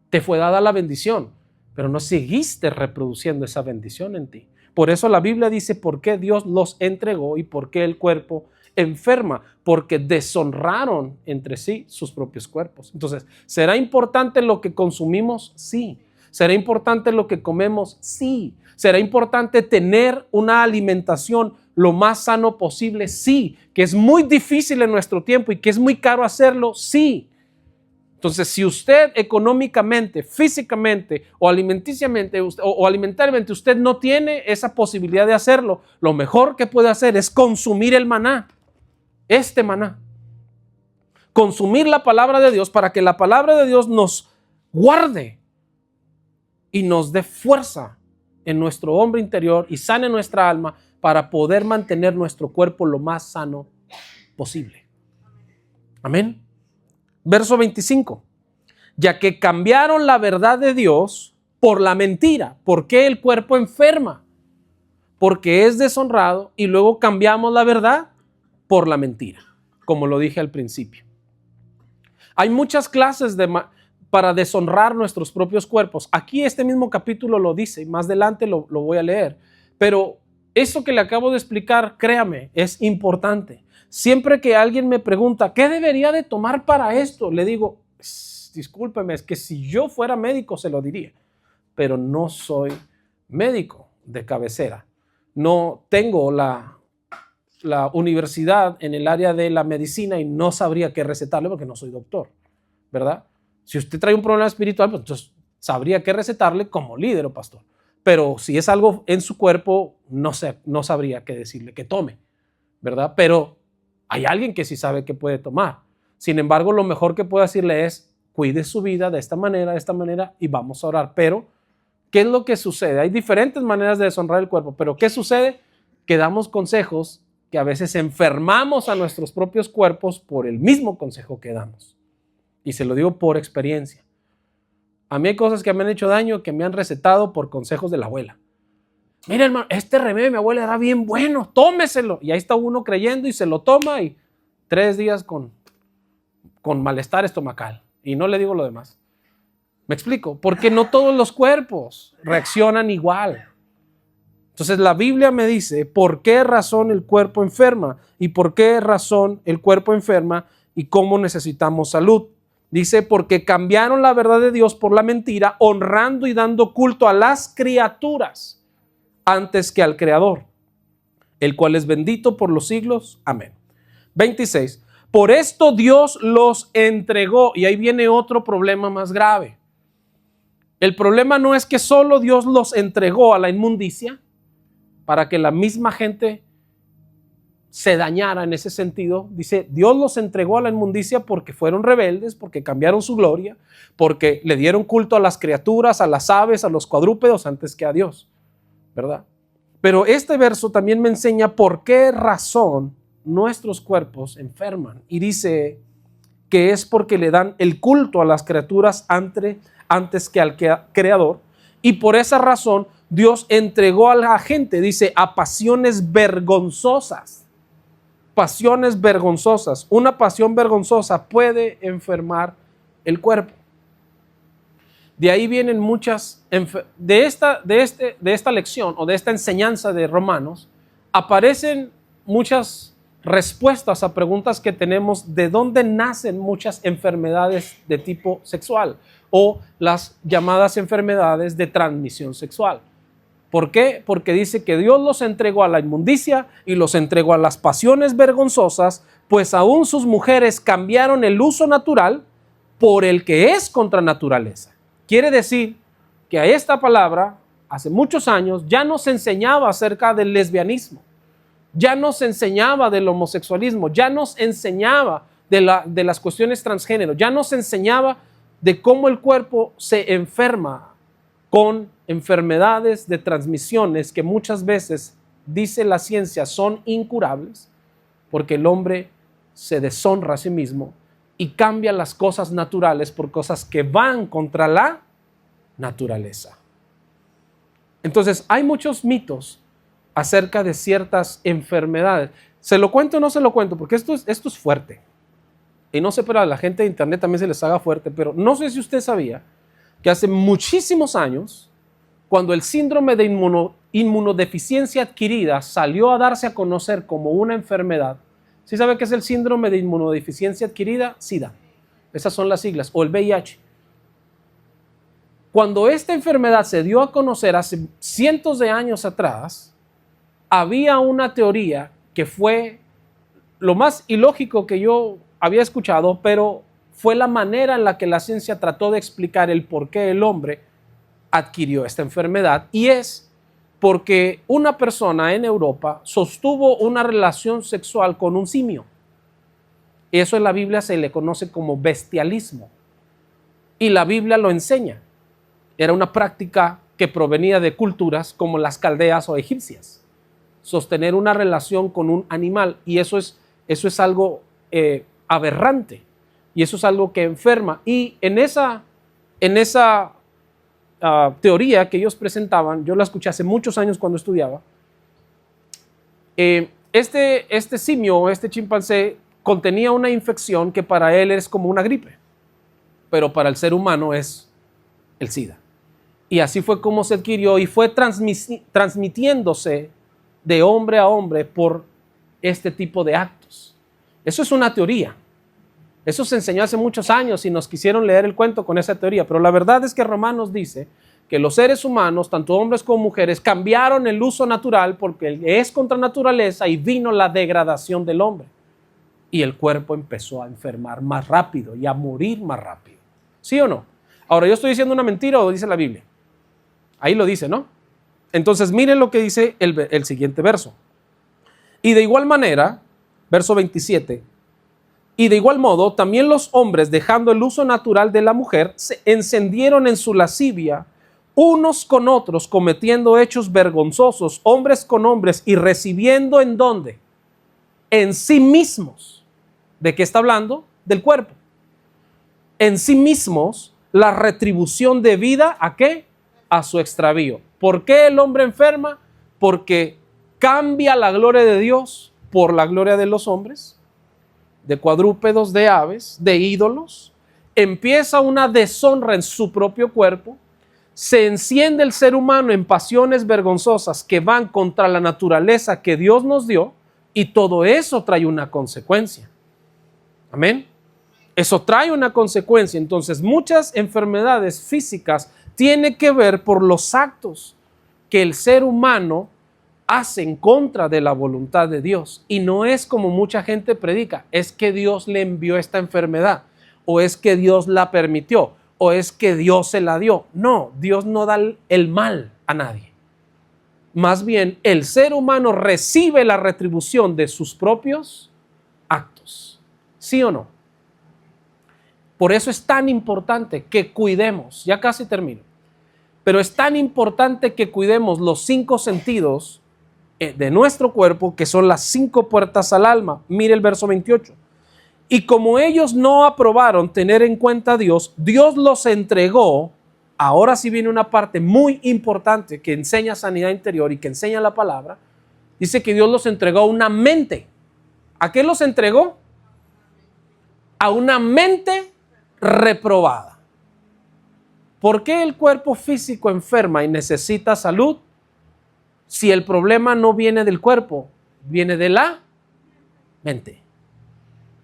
Te fue dada la bendición, pero no seguiste reproduciendo esa bendición en ti. Por eso la Biblia dice por qué Dios los entregó y por qué el cuerpo enferma, porque deshonraron entre sí sus propios cuerpos. Entonces, ¿será importante lo que consumimos? Sí. ¿Será importante lo que comemos? Sí. ¿Será importante tener una alimentación lo más sano posible? Sí. ¿Que es muy difícil en nuestro tiempo y que es muy caro hacerlo? Sí. Entonces, si usted económicamente, físicamente o alimenticiamente o alimentariamente usted no tiene esa posibilidad de hacerlo, lo mejor que puede hacer es consumir el maná, este maná. Consumir la palabra de Dios para que la palabra de Dios nos guarde y nos dé fuerza en nuestro hombre interior y sane nuestra alma para poder mantener nuestro cuerpo lo más sano posible. Amén. Verso 25. Ya que cambiaron la verdad de Dios por la mentira. ¿Por qué el cuerpo enferma? Porque es deshonrado y luego cambiamos la verdad por la mentira, como lo dije al principio. Hay muchas clases para deshonrar nuestros propios cuerpos. Aquí este mismo capítulo lo dice y más adelante lo voy a leer. Pero eso que le acabo de explicar, créame, es importante. Siempre que alguien me pregunta, ¿qué debería de tomar para esto? Le digo, discúlpeme, es que si yo fuera médico se lo diría, pero no soy médico de cabecera. No tengo la universidad en el área de la medicina y no sabría qué recetarle porque no soy doctor, ¿verdad? Si usted trae un problema espiritual, pues entonces sabría qué recetarle como líder o pastor. Pero si es algo en su cuerpo, no sabría qué decirle que tome, ¿verdad? Pero hay alguien que sí sabe qué puede tomar. Sin embargo, lo mejor que puedo decirle es, cuide su vida de esta manera y vamos a orar. Pero, ¿qué es lo que sucede? Hay diferentes maneras de deshonrar el cuerpo, pero ¿qué sucede? Que damos consejos que a veces enfermamos a nuestros propios cuerpos por el mismo consejo que damos. Y se lo digo por experiencia. A mí hay cosas que me han hecho daño, que me han recetado por consejos de la abuela. Mira, hermano, este remedio de mi abuela era bien bueno, tómeselo. Y ahí está uno creyendo y se lo toma y 3 días con malestar estomacal. Y no le digo lo demás. ¿Me explico? Porque no todos los cuerpos reaccionan igual. Entonces la Biblia me dice por qué razón el cuerpo enferma y por qué razón el cuerpo enferma y cómo necesitamos salud. Dice, porque cambiaron la verdad de Dios por la mentira, honrando y dando culto a las criaturas antes que al Creador, el cual es bendito por los siglos. Amén. 26. Por esto Dios los entregó. Y ahí viene otro problema más grave. El problema no es que solo Dios los entregó a la inmundicia para que la misma gente se dañara en ese sentido. Dice, Dios los entregó a la inmundicia porque fueron rebeldes, porque cambiaron su gloria, porque le dieron culto a las criaturas, a las aves, a los cuadrúpedos antes que a Dios, ¿verdad? Pero este verso también me enseña por qué razón nuestros cuerpos enferman. Y dice que es porque le dan el culto a las criaturas antes que al Creador. Y por esa razón Dios entregó a la gente, dice, a pasiones vergonzosas. Pasiones vergonzosas. Una pasión vergonzosa puede enfermar el cuerpo. De ahí vienen muchas, de esta lección o de esta enseñanza de Romanos, aparecen muchas respuestas a preguntas que tenemos de dónde nacen muchas enfermedades de tipo sexual o las llamadas enfermedades de transmisión sexual. ¿Por qué? Porque dice que Dios los entregó a la inmundicia y los entregó a las pasiones vergonzosas, pues aún sus mujeres cambiaron el uso natural por el que es contra naturaleza. Quiere decir que a esta palabra, hace muchos años, ya no se enseñaba acerca del lesbianismo, ya no se enseñaba del homosexualismo, ya no se enseñaba de las cuestiones transgénero, ya no se enseñaba de cómo el cuerpo se enferma con enfermedades de transmisiones que muchas veces, dice la ciencia, son incurables, porque el hombre se deshonra a sí mismo y cambia las cosas naturales por cosas que van contra la naturaleza. Entonces, hay muchos mitos acerca de ciertas enfermedades. ¿Se lo cuento o no se lo cuento? Porque esto es fuerte. Y no sé, pero a la gente de internet también se les haga fuerte, pero no sé si usted sabía que hace muchísimos años, cuando el síndrome de inmunodeficiencia adquirida salió a darse a conocer como una enfermedad, ¿sí sabe qué es el síndrome de inmunodeficiencia adquirida? SIDA. Esas son las siglas, o el VIH. Cuando esta enfermedad se dio a conocer hace cientos de años atrás, había una teoría que fue lo más ilógico que yo había escuchado, pero fue la manera en la que la ciencia trató de explicar el por qué el hombre adquirió esta enfermedad, y es porque una persona en Europa sostuvo una relación sexual con un simio. Eso en la Biblia se le conoce como bestialismo, y la Biblia lo enseña. Era una práctica que provenía de culturas como las caldeas o egipcias, sostener una relación con un animal, y eso es algo aberrante, y eso es algo que enferma. Y en esa teoría que ellos presentaban, yo la escuché hace muchos años cuando estudiaba, este simio o este chimpancé contenía una infección que para él es como una gripe, pero para el ser humano es el SIDA. Y así fue como se adquirió y fue transmitiéndose de hombre a hombre por este tipo de actos. Eso es una teoría. Eso se enseñó hace muchos años y nos quisieron leer el cuento con esa teoría, pero la verdad es que Romanos dice que los seres humanos, tanto hombres como mujeres, cambiaron el uso natural porque es contra naturaleza y vino la degradación del hombre. Y el cuerpo empezó a enfermar más rápido y a morir más rápido. ¿Sí o no? Ahora, ¿yo estoy diciendo una mentira o dice la Biblia? Ahí lo dice, ¿no? Entonces, miren lo que dice el siguiente verso. Y de igual manera, verso 27, y de igual modo, también los hombres, dejando el uso natural de la mujer, se encendieron en su lascivia unos con otros, cometiendo hechos vergonzosos, hombres con hombres, y recibiendo ¿en dónde? En sí mismos. ¿De qué está hablando? Del cuerpo. En sí mismos, la retribución debida ¿a qué? A su extravío. ¿Por qué el hombre enferma? Porque cambia la gloria de Dios por la gloria de los hombres, de cuadrúpedos, de aves, de ídolos. Empieza una deshonra en su propio cuerpo. Se enciende el ser humano en pasiones vergonzosas que van contra la naturaleza que Dios nos dio, y todo eso trae una consecuencia. Amén. Eso trae una consecuencia. Entonces, muchas enfermedades físicas tienen que ver por los actos que el ser humano hace en contra de la voluntad de Dios. Y no es como mucha gente predica, es que Dios le envió esta enfermedad, o es que Dios la permitió, o es que Dios se la dio. No, Dios no da el mal a nadie. Más bien, el ser humano recibe la retribución de sus propios actos. ¿Sí o no? Por eso es tan importante que cuidemos, ya casi termino, pero es tan importante que cuidemos los 5 sentidos de nuestro cuerpo, que son las 5 puertas al alma. Mire el verso 28. Y como ellos no aprobaron tener en cuenta a Dios, Dios los entregó. Ahora sí viene una parte muy importante que enseña sanidad interior y que enseña la palabra. Dice que Dios los entregó a una mente. ¿A qué los entregó? A una mente reprobada. ¿Por qué el cuerpo físico enferma y necesita salud? Si el problema no viene del cuerpo, viene de la mente.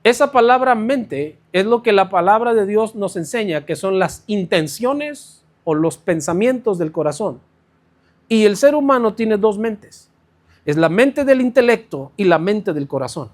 Esa palabra mente es lo que la palabra de Dios nos enseña, que son las intenciones o los pensamientos del corazón. Y el ser humano tiene 2 mentes. Es la mente del intelecto y la mente del corazón.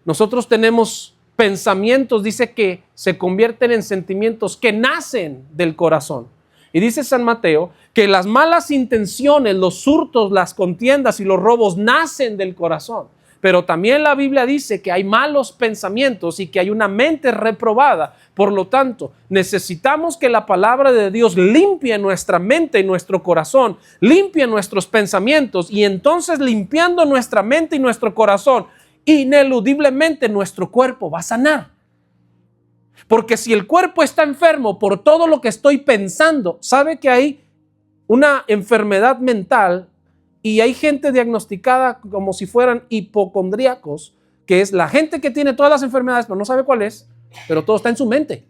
Nosotros tenemos pensamientos, dice que se convierten en sentimientos que nacen del corazón. Y dice San Mateo que las malas intenciones, los hurtos, las contiendas y los robos nacen del corazón. Pero también la Biblia dice que hay malos pensamientos y que hay una mente reprobada. Por lo tanto, necesitamos que la palabra de Dios limpie nuestra mente y nuestro corazón, limpie nuestros pensamientos, y entonces, limpiando nuestra mente y nuestro corazón, ineludiblemente nuestro cuerpo va a sanar. Porque si el cuerpo está enfermo por todo lo que estoy pensando, ¿sabe que hay una enfermedad mental? Y hay gente diagnosticada como si fueran hipocondríacos, que es la gente que tiene todas las enfermedades, pero no sabe cuál es, pero todo está en su mente.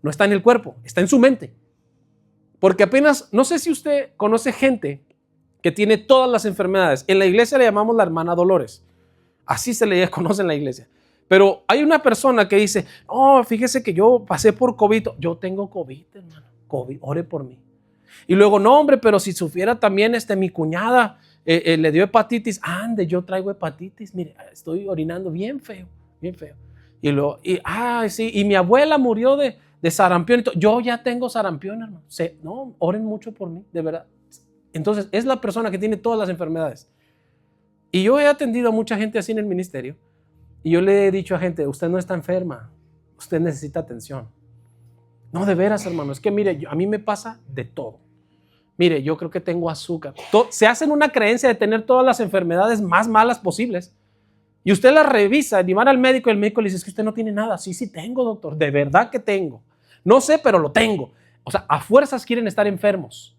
No está en el cuerpo, está en su mente. Porque apenas, no sé si usted conoce gente que tiene todas las enfermedades. En la iglesia le llamamos la hermana Dolores. Así se le conoce en la iglesia. Pero hay una persona que dice, oh, fíjese que yo pasé por COVID. Yo tengo COVID, hermano. COVID, ore por mí. Y luego, no, hombre, pero si sufriera también mi cuñada le dio hepatitis. Ande, yo traigo hepatitis. Mire, estoy orinando bien feo, bien feo. Y luego, sí, y mi abuela murió de sarampión. Yo ya tengo sarampión, hermano. No, oren mucho por mí, de verdad. Entonces, es la persona que tiene todas las enfermedades. Y yo he atendido a mucha gente así en el ministerio. Y yo le he dicho a gente, usted no está enferma, usted necesita atención. No, de veras, hermano, es que mire, a mí me pasa de todo. Mire, yo creo que tengo azúcar. Se hacen una creencia de tener todas las enfermedades más malas posibles. Y usted las revisa, y van al médico y el médico le dice, es que usted no tiene nada. Sí, sí tengo, doctor, de verdad que tengo. No sé, pero lo tengo. O sea, a fuerzas quieren estar enfermos.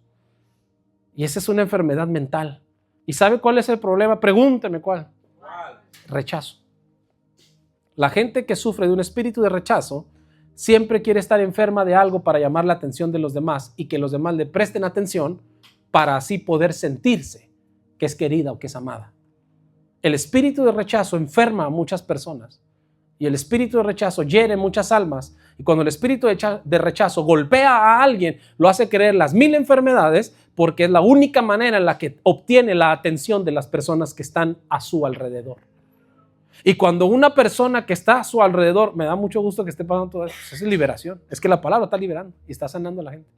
Y esa es una enfermedad mental. ¿Y sabe cuál es el problema? Pregúnteme cuál. Rechazo. La gente que sufre de un espíritu de rechazo siempre quiere estar enferma de algo para llamar la atención de los demás y que los demás le presten atención para así poder sentirse que es querida o que es amada. El espíritu de rechazo enferma a muchas personas y el espíritu de rechazo hiere muchas almas, y cuando el espíritu de rechazo golpea a alguien, lo hace creer las 1000 enfermedades, porque es la única manera en la que obtiene la atención de las personas que están a su alrededor. Y cuando una persona que está a su alrededor, me da mucho gusto que esté pasando todo eso, es liberación, es que la palabra está liberando y está sanando a la gente.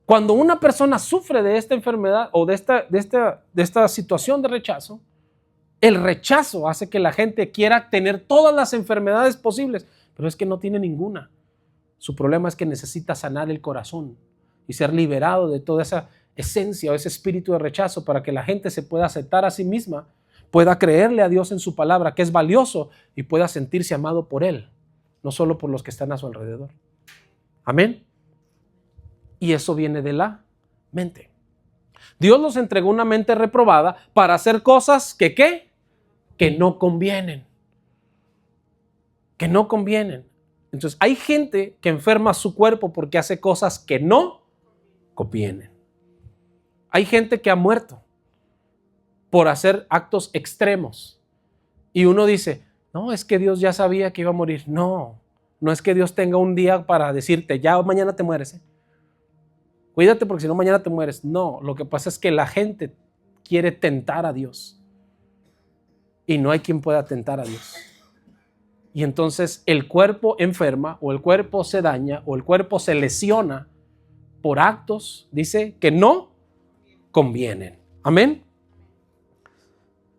Cuando una persona sufre de esta enfermedad o de esta situación de rechazo, el rechazo hace que la gente quiera tener todas las enfermedades posibles, pero es que no tiene ninguna. Su problema es que necesita sanar el corazón y ser liberado de toda esa esencia o ese espíritu de rechazo para que la gente se pueda aceptar a sí misma, pueda creerle a Dios en su palabra, que es valioso, y pueda sentirse amado por Él, no solo por los que están a su alrededor. Amén. Y eso viene de la mente. Dios nos entregó una mente reprobada para hacer cosas que ¿qué? Que no convienen. Que no convienen. Entonces hay gente que enferma su cuerpo porque hace cosas que no convienen. Hay gente que ha muerto por hacer actos extremos. Y uno dice, no, es que Dios ya sabía que iba a morir. No, no es que Dios tenga un día para decirte, ya mañana te mueres. Cuídate porque si no mañana te mueres. No, lo que pasa es que la gente quiere tentar a Dios. Y no hay quien pueda tentar a Dios. Y entonces el cuerpo enferma, o el cuerpo se daña, o el cuerpo se lesiona por actos, dice, que no convienen. Amén.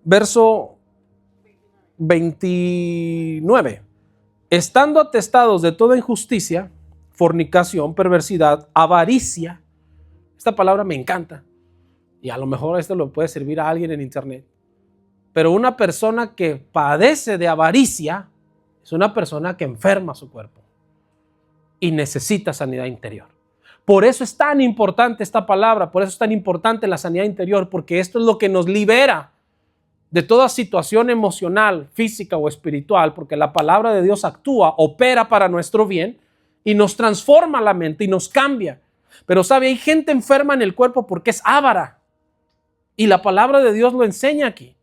Verso 29. Estando atestados de toda injusticia, fornicación, perversidad, avaricia. Esta palabra me encanta. Y a lo mejor esto lo puede servir a alguien en internet. Pero una persona que padece de avaricia es una persona que enferma su cuerpo y necesita sanidad interior. Por eso es tan importante esta palabra, por eso es tan importante la sanidad interior, porque esto es lo que nos libera de toda situación emocional, física o espiritual, porque la palabra de Dios actúa, opera para nuestro bien y nos transforma la mente y nos cambia. Pero sabe, hay gente enferma en el cuerpo porque es avara y la palabra de Dios lo enseña aquí.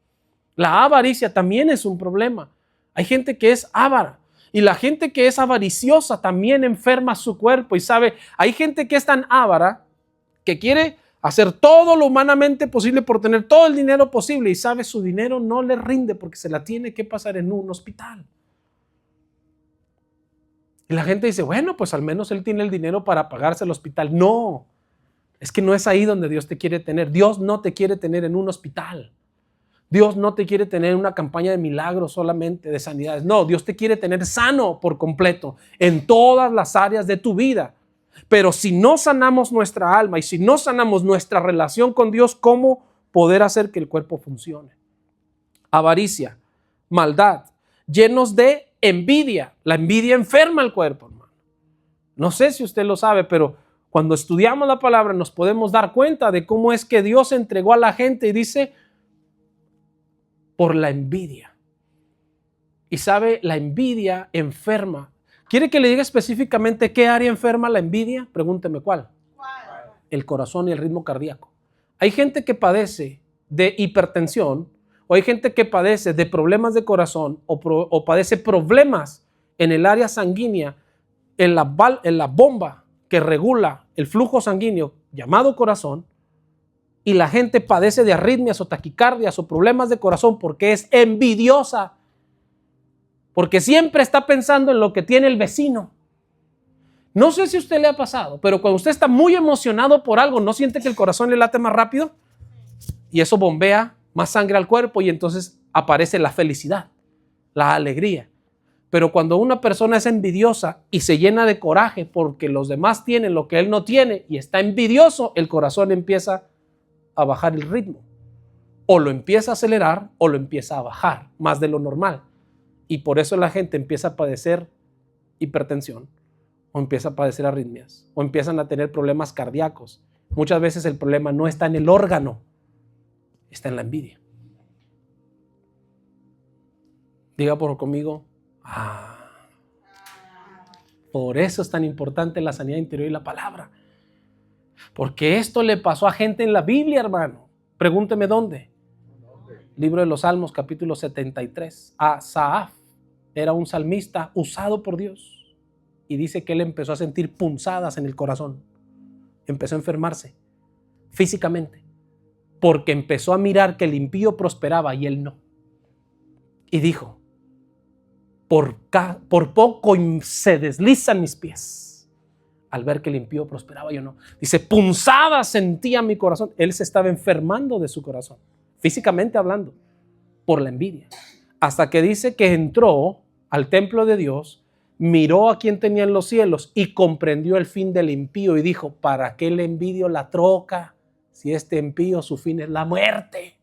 La avaricia también es un problema. Hay gente que es avara y la gente que es avariciosa también enferma su cuerpo. Y sabe, hay gente que es tan avara que quiere hacer todo lo humanamente posible por tener todo el dinero posible y sabe, su dinero no le rinde porque se la tiene que pasar en un hospital. Y la gente dice, bueno, pues al menos él tiene el dinero para pagarse el hospital. No, es que no es ahí donde Dios te quiere tener. Dios no te quiere tener en un hospital. Dios no te quiere tener en una campaña de milagros solamente, de sanidades. No, Dios te quiere tener sano por completo en todas las áreas de tu vida. Pero si no sanamos nuestra alma y si no sanamos nuestra relación con Dios, ¿cómo poder hacer que el cuerpo funcione? Avaricia, maldad, llenos de envidia. La envidia enferma el cuerpo, hermano. No sé si usted lo sabe, pero cuando estudiamos la palabra nos podemos dar cuenta de cómo es que Dios entregó a la gente y dice, por la envidia. Y sabe, la envidia enferma. ¿Quiere que le diga específicamente qué área enferma la envidia? Pregúnteme cuál. El corazón y el ritmo cardíaco. Hay gente que padece de hipertensión o hay gente que padece de problemas de corazón o padece problemas en el área sanguínea, en la bomba que regula el flujo sanguíneo llamado corazón, y la gente padece de arritmias o taquicardias o problemas de corazón porque es envidiosa, porque siempre está pensando en lo que tiene el vecino. No sé si a usted le ha pasado, pero cuando usted está muy emocionado por algo, ¿no siente que el corazón le late más rápido? Y eso bombea más sangre al cuerpo y entonces aparece la felicidad, la alegría. Pero cuando una persona es envidiosa y se llena de coraje porque los demás tienen lo que él no tiene y está envidioso, el corazón empieza a bajar el ritmo. O lo empieza a acelerar o lo empieza a bajar más de lo normal. Y por eso la gente empieza a padecer hipertensión, o empieza a padecer arritmias, o empiezan a tener problemas cardíacos. Muchas veces el problema no está en el órgano, está en la envidia. Diga conmigo, por eso es tan importante la sanidad interior y la palabra. Porque esto le pasó a gente en la Biblia, hermano. Pregúnteme dónde. Libro de los Salmos, capítulo 73. Asaf era un salmista usado por Dios. Y dice que él empezó a sentir punzadas en el corazón. Empezó a enfermarse físicamente. Porque empezó a mirar que el impío prosperaba y él no. Y dijo, por poco se deslizan mis pies al ver que el impío prosperaba, yo no. Dice, punzadas sentía mi corazón. Él se estaba enfermando de su corazón, físicamente hablando, por la envidia. Hasta que dice que entró al templo de Dios, miró a quien tenía en los cielos y comprendió el fin del impío y dijo, ¿para qué le envidio la troca si este impío su fin es la muerte?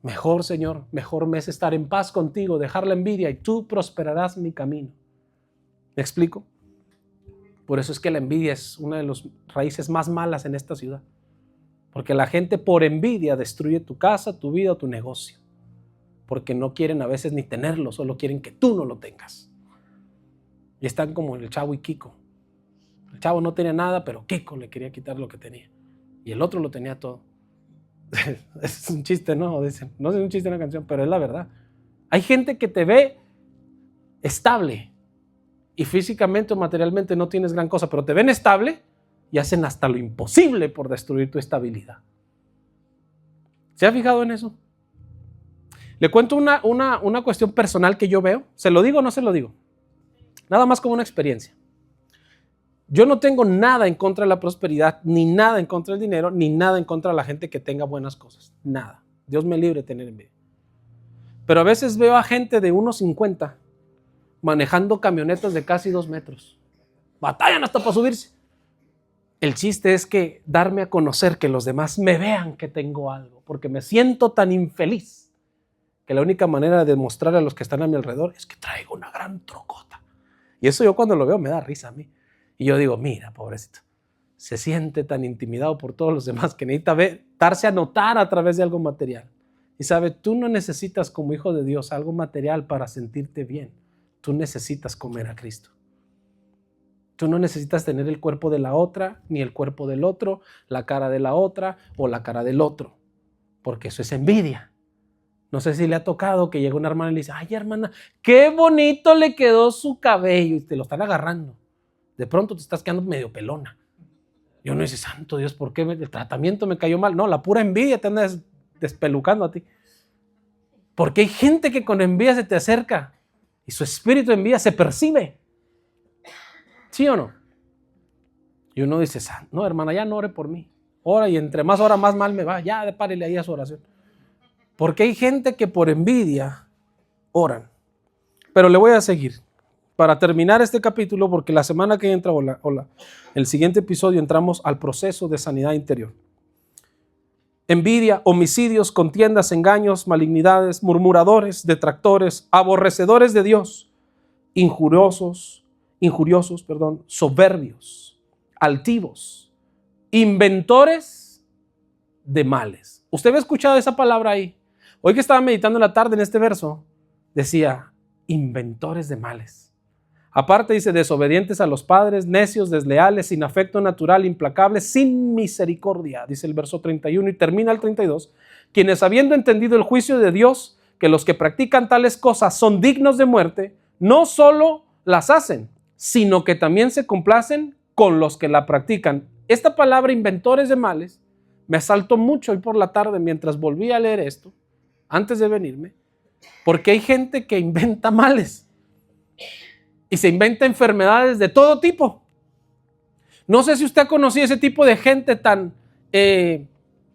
Mejor, Señor, mejor me es estar en paz contigo, dejar la envidia y tú prosperarás mi camino. ¿Me explico? Por eso es que la envidia es una de las raíces más malas en esta ciudad. Porque la gente por envidia destruye tu casa, tu vida o tu negocio. Porque no quieren a veces ni tenerlo, solo quieren que tú no lo tengas. Y están como el Chavo y Kiko. El Chavo no tenía nada, pero Kiko le quería quitar lo que tenía. Y el otro lo tenía todo. Es un chiste, ¿no? Dicen, no es un chiste en la canción, pero es la verdad. Hay gente que te ve estable y físicamente o materialmente no tienes gran cosa, pero te ven estable y hacen hasta lo imposible por destruir tu estabilidad. ¿Se ha fijado en eso? Le cuento una cuestión personal que yo veo. ¿Se lo digo o no se lo digo? Nada más como una experiencia. Yo no tengo nada en contra de la prosperidad, ni nada en contra del dinero, ni nada en contra de la gente que tenga buenas cosas. Nada. Dios me libre de tener envidia. Pero a veces veo a gente de 1.50 manejando camionetas de casi 2 metros. Batallan hasta para subirse. El chiste es que darme a conocer, que los demás me vean que tengo algo, porque me siento tan infeliz que la única manera de demostrar a los que están a mi alrededor es que traigo una gran trocota. Y eso yo cuando lo veo me da risa a mí. Y yo digo, mira, pobrecito, se siente tan intimidado por todos los demás que necesita darse a notar a través de algo material. Y sabe, tú no necesitas como hijo de Dios algo material para sentirte bien. Tú necesitas comer a Cristo. Tú no necesitas tener el cuerpo de la otra, ni el cuerpo del otro, la cara de la otra o la cara del otro, porque eso es envidia. No sé si le ha tocado que llega una hermana y le dice, ay hermana, qué bonito le quedó su cabello, y te lo están agarrando. De pronto te estás quedando medio pelona. Y uno dice, santo Dios, ¿por qué el tratamiento me cayó mal? No, la pura envidia te anda despelucando a ti. Porque hay gente que con envidia se te acerca y su espíritu de envidia se percibe. ¿Sí o no? Y uno dice, no hermana, ya no ore por mí. Ora y entre más ora más mal me va. Ya párele ahí a su oración. Porque hay gente que por envidia oran. Pero le voy a seguir. Para terminar este capítulo, porque la semana que entra el siguiente episodio entramos al proceso de sanidad interior. Envidia, homicidios, contiendas, engaños, malignidades, murmuradores, detractores, aborrecedores de Dios, injuriosos, soberbios, altivos, inventores de males. ¿Usted había escuchado esa palabra ahí? Hoy que estaba meditando en la tarde en este verso, decía inventores de males. Aparte dice desobedientes a los padres, necios, desleales, sin afecto natural, implacables, sin misericordia, dice el verso 31 y termina el 32. quienes habiendo entendido el juicio de Dios, que los que practican tales cosas son dignos de muerte, no solo las hacen, sino que también se complacen con los que la practican. Esta palabra inventores de males me asaltó mucho hoy por la tarde mientras volví a leer esto, antes de venirme, porque hay gente que inventa males y se inventa enfermedades de todo tipo. No sé si usted ha conocido ese tipo de gente tan,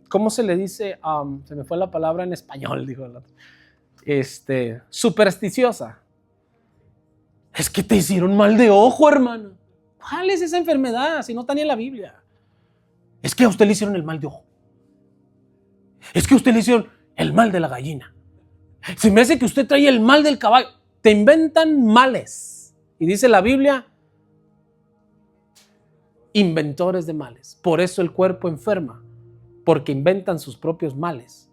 ¿cómo se le dice? Se me fue la palabra en español, dijo el otro. Supersticiosa. Es que te hicieron mal de ojo, hermano. ¿Cuál es esa enfermedad si no está ni en la Biblia? Es que a usted le hicieron el mal de ojo. Es que a usted le hicieron el mal de la gallina. Se me hace que usted trae el mal del caballo. Te inventan males. Y dice la Biblia, inventores de males. Por eso el cuerpo enferma, porque inventan sus propios males.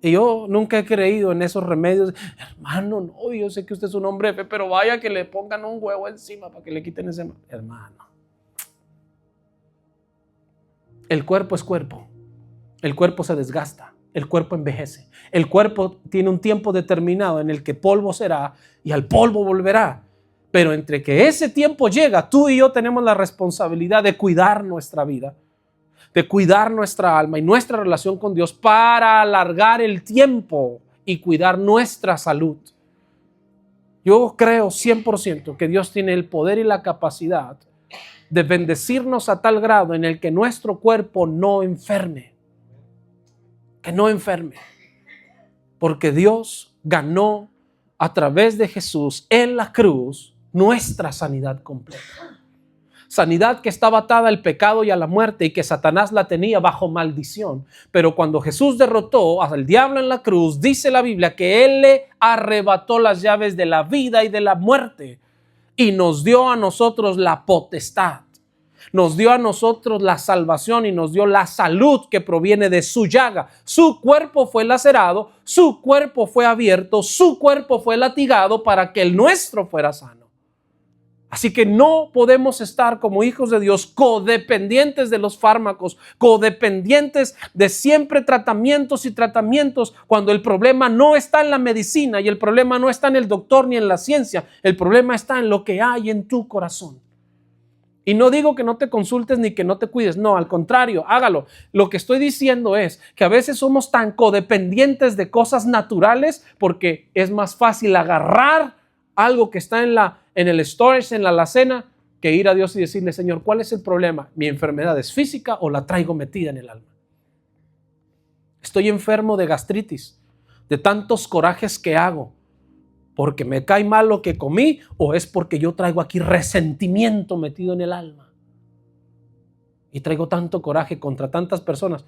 Y yo nunca he creído en esos remedios. Hermano, no, yo sé que usted es un hombre de fe, pero vaya que le pongan un huevo encima para que le quiten ese mal. Hermano, el cuerpo es cuerpo. El cuerpo se desgasta. El cuerpo envejece. El cuerpo tiene un tiempo determinado en el que polvo será y al polvo volverá. Pero entre que ese tiempo llega, tú y yo tenemos la responsabilidad de cuidar nuestra vida, de cuidar nuestra alma y nuestra relación con Dios para alargar el tiempo y cuidar nuestra salud. Yo creo 100% que Dios tiene el poder y la capacidad de bendecirnos a tal grado en el que nuestro cuerpo no enferme. Que no enferme. Porque Dios ganó a través de Jesús en la cruz nuestra sanidad completa. Sanidad que estaba atada al pecado y a la muerte y que Satanás la tenía bajo maldición. Pero cuando Jesús derrotó al diablo en la cruz, dice la Biblia que Él le arrebató las llaves de la vida y de la muerte y nos dio a nosotros la potestad. Nos dio a nosotros la salvación y nos dio la salud que proviene de su llaga. Su cuerpo fue lacerado, su cuerpo fue abierto, su cuerpo fue latigado para que el nuestro fuera sano. Así que no podemos estar como hijos de Dios codependientes de los fármacos, codependientes de siempre tratamientos y tratamientos, cuando el problema no está en la medicina y el problema no está en el doctor ni en la ciencia. El problema está en lo que hay en tu corazón. Y no digo que no te consultes ni que no te cuides, no, al contrario, hágalo. Lo que estoy diciendo es que a veces somos tan codependientes de cosas naturales porque es más fácil agarrar algo que está en el storage, en la alacena, que ir a Dios y decirle, Señor, ¿cuál es el problema? ¿Mi enfermedad es física o la traigo metida en el alma? Estoy enfermo de gastritis, de tantos corajes que hago, porque me cae mal lo que comí o es porque yo traigo aquí resentimiento metido en el alma. Y traigo tanto coraje contra tantas personas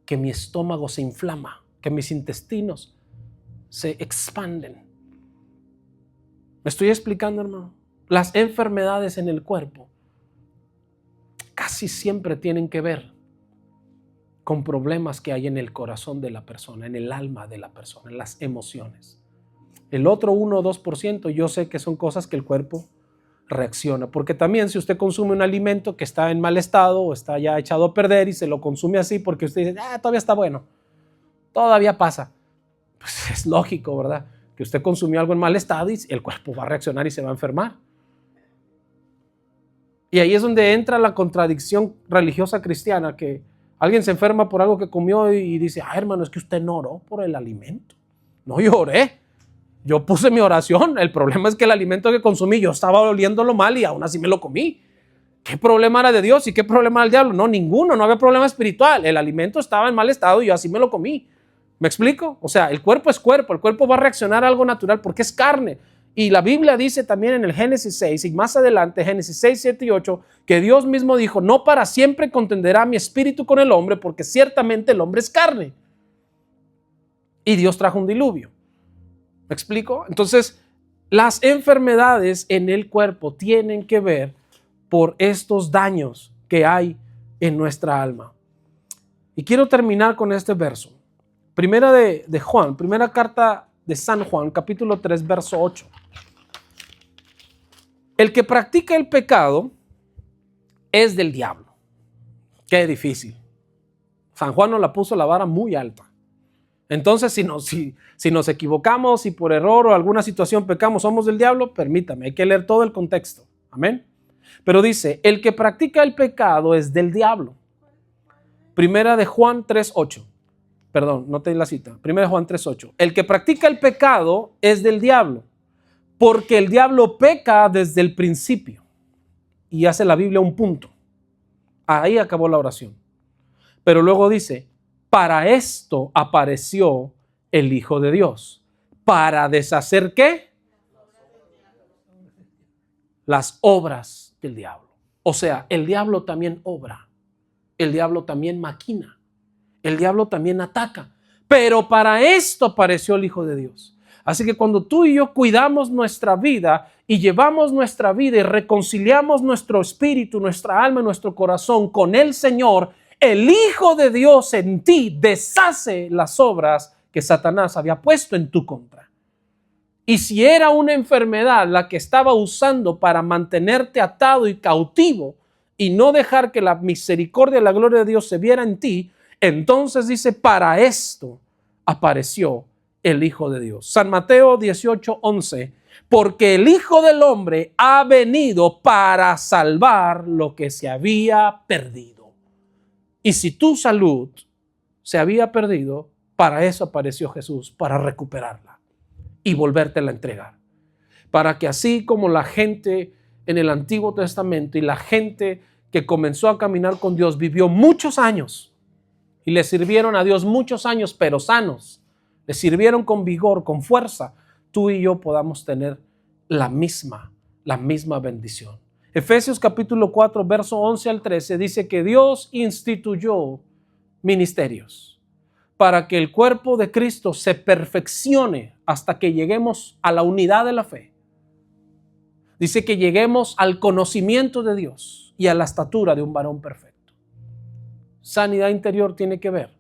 que mi estómago se inflama, que mis intestinos se expanden. ¿Me estoy explicando, hermano? Las enfermedades en el cuerpo casi siempre tienen que ver con problemas que hay en el corazón de la persona, en el alma de la persona, en las emociones. El otro 1 o 2% yo sé que son cosas que el cuerpo reacciona, porque también si usted consume un alimento que está en mal estado o está ya echado a perder y se lo consume así porque usted dice, todavía está bueno, todavía pasa, pues es lógico, ¿verdad? Que usted consumió algo en mal estado y el cuerpo va a reaccionar y se va a enfermar. Y ahí es donde entra la contradicción religiosa cristiana, que alguien se enferma por algo que comió y dice, hermano, es que usted no oró por el alimento. No, yo oré. Yo puse mi oración. El problema es que el alimento que consumí, yo estaba oliéndolo mal y aún así me lo comí. ¿Qué problema era de Dios y qué problema era del diablo? No, ninguno, no había problema espiritual. El alimento estaba en mal estado y yo así me lo comí. ¿Me explico? O sea, el cuerpo es cuerpo, el cuerpo va a reaccionar a algo natural porque es carne. Y la Biblia dice también en el Génesis 6 y más adelante, Génesis 6, 7 y 8, que Dios mismo dijo, no para siempre contenderá mi espíritu con el hombre, porque ciertamente el hombre es carne. Y Dios trajo un diluvio. ¿Me explico? Entonces, las enfermedades en el cuerpo tienen que ver por estos daños que hay en nuestra alma. Y quiero terminar con este verso. Primera de Juan, primera carta de San Juan, capítulo 3, verso 8. El que practica el pecado es del diablo. Qué difícil. San Juan nos la puso la vara muy alta. Entonces, si nos equivocamos y por error o alguna situación pecamos, somos del diablo, permítame, hay que leer todo el contexto. Amén. Pero dice, el que practica el pecado es del diablo. Primera de Juan 3:8. Perdón, no te di la cita. Primera de Juan 3:8. El que practica el pecado es del diablo, porque el diablo peca desde el principio. Y hace la Biblia un punto. Ahí acabó la oración. Pero luego dice, para esto apareció el Hijo de Dios. ¿Para deshacer qué? Las obras del diablo. O sea, el diablo también obra. El diablo también maquina. El diablo también ataca. Pero para esto apareció el Hijo de Dios. Así que cuando tú y yo cuidamos nuestra vida y llevamos nuestra vida y reconciliamos nuestro espíritu, nuestra alma, nuestro corazón con el Señor, el Hijo de Dios en ti deshace las obras que Satanás había puesto en tu contra. Y si era una enfermedad la que estaba usando para mantenerte atado y cautivo y no dejar que la misericordia y la gloria de Dios se viera en ti, entonces dice, para esto apareció el Hijo de Dios. San Mateo 18:11, porque el Hijo del Hombre ha venido para salvar lo que se había perdido. Y si tu salud se había perdido, para eso apareció Jesús, para recuperarla y volvértela a entregar. Para que así como la gente en el Antiguo Testamento y la gente que comenzó a caminar con Dios vivió muchos años y le sirvieron a Dios muchos años, pero sanos, le sirvieron con vigor, con fuerza, tú y yo podamos tener la misma bendición. Efesios capítulo 4, verso 11 al 13 dice que Dios instituyó ministerios para que el cuerpo de Cristo se perfeccione hasta que lleguemos a la unidad de la fe. Dice que lleguemos al conocimiento de Dios y a la estatura de un varón perfecto. Sanidad interior tiene que ver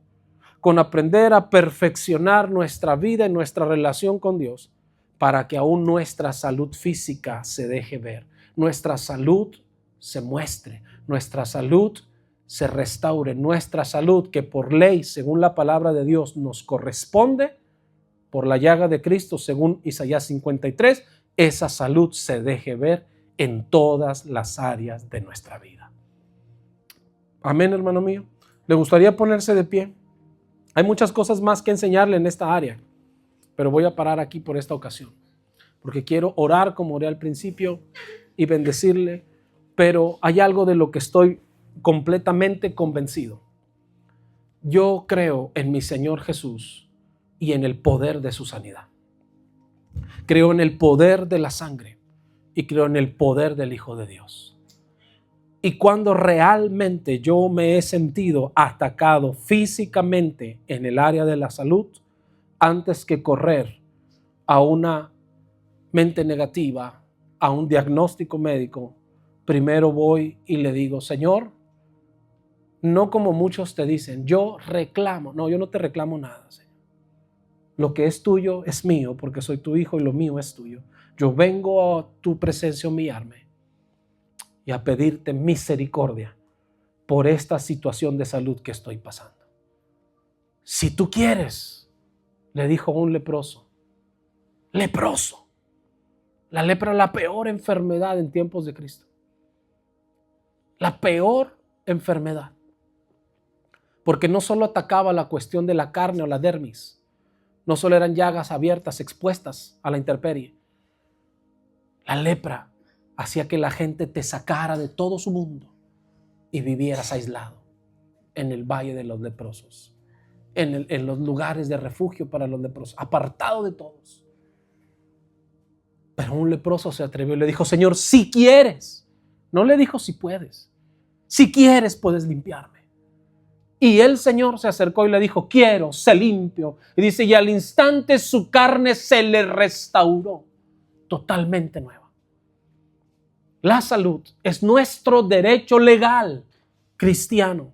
con aprender a perfeccionar nuestra vida y nuestra relación con Dios para que aún nuestra salud física se deje ver, nuestra salud se muestre, nuestra salud se restaure, nuestra salud que por ley, según la palabra de Dios, nos corresponde por la llaga de Cristo, según Isaías 53, esa salud se deje ver en todas las áreas de nuestra vida. Amén, hermano mío. ¿Le gustaría ponerse de pie? Hay muchas cosas más que enseñarle en esta área, pero voy a parar aquí por esta ocasión, porque quiero orar como oré al principio y bendecirle, pero hay algo de lo que estoy completamente convencido. Yo creo en mi Señor Jesús y en el poder de su sanidad. Creo en el poder de la sangre y creo en el poder del Hijo de Dios. Y cuando realmente yo me he sentido atacado físicamente en el área de la salud, antes que correr a una mente negativa, a un diagnóstico médico, primero voy y le digo, Señor, no como muchos te dicen, yo reclamo. No, yo no te reclamo nada, Señor. Lo que es tuyo es mío, porque soy tu hijo y lo mío es tuyo. Yo vengo a tu presencia a humillarme y a pedirte misericordia por esta situación de salud que estoy pasando. Si tú quieres, le dijo un leproso. Leproso. La lepra es la peor enfermedad en tiempos de Cristo. La peor enfermedad. Porque no solo atacaba la cuestión de la carne o la dermis, no solo eran llagas abiertas, expuestas a la intemperie. La lepra hacía que la gente te sacara de todo su mundo y vivieras aislado en el valle de los leprosos, en los lugares de refugio para los leprosos, apartado de todos. Pero un leproso se atrevió y le dijo, Señor, si quieres. No le dijo si puedes. Si quieres, puedes limpiarme. Y el Señor se acercó y le dijo, quiero, sé limpio. Y dice, y al instante su carne se le restauró totalmente nueva. La salud es nuestro derecho legal cristiano.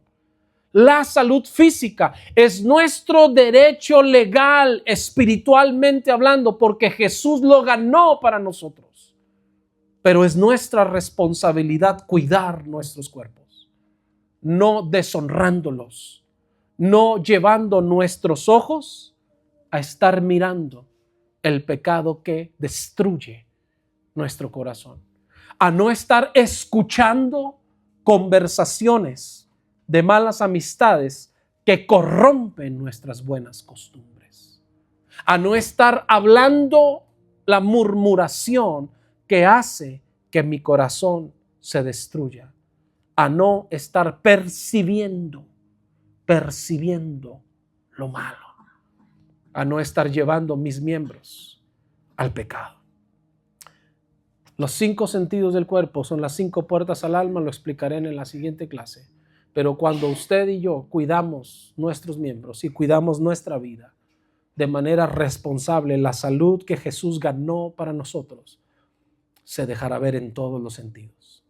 La salud física es nuestro derecho legal espiritualmente hablando, porque Jesús lo ganó para nosotros. Pero es nuestra responsabilidad cuidar nuestros cuerpos, no deshonrándolos, no llevando nuestros ojos a estar mirando el pecado que destruye nuestro corazón, a no estar escuchando conversaciones de malas amistades que corrompen nuestras buenas costumbres, a no estar hablando la murmuración que hace que mi corazón se destruya, a no estar percibiendo lo malo, a no estar llevando mis miembros al pecado. Los 5 sentidos del cuerpo son las 5 puertas al alma, lo explicaré en la siguiente clase. Pero cuando usted y yo cuidamos nuestros miembros y cuidamos nuestra vida de manera responsable, la salud que Jesús ganó para nosotros se dejará ver en todos los sentidos.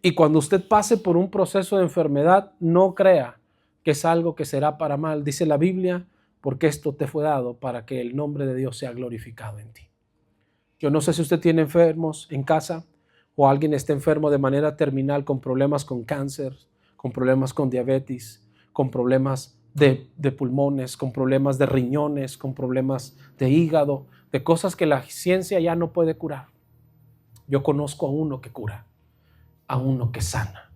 Y cuando usted pase por un proceso de enfermedad, no crea que es algo que será para mal. Dice la Biblia, porque esto te fue dado para que el nombre de Dios sea glorificado en ti. Yo no sé si usted tiene enfermos en casa o alguien está enfermo de manera terminal con problemas con cáncer, con problemas con diabetes, con problemas de pulmones, con problemas de riñones, con problemas de hígado, de cosas que la ciencia ya no puede curar. Yo conozco a uno que cura, a uno que sana.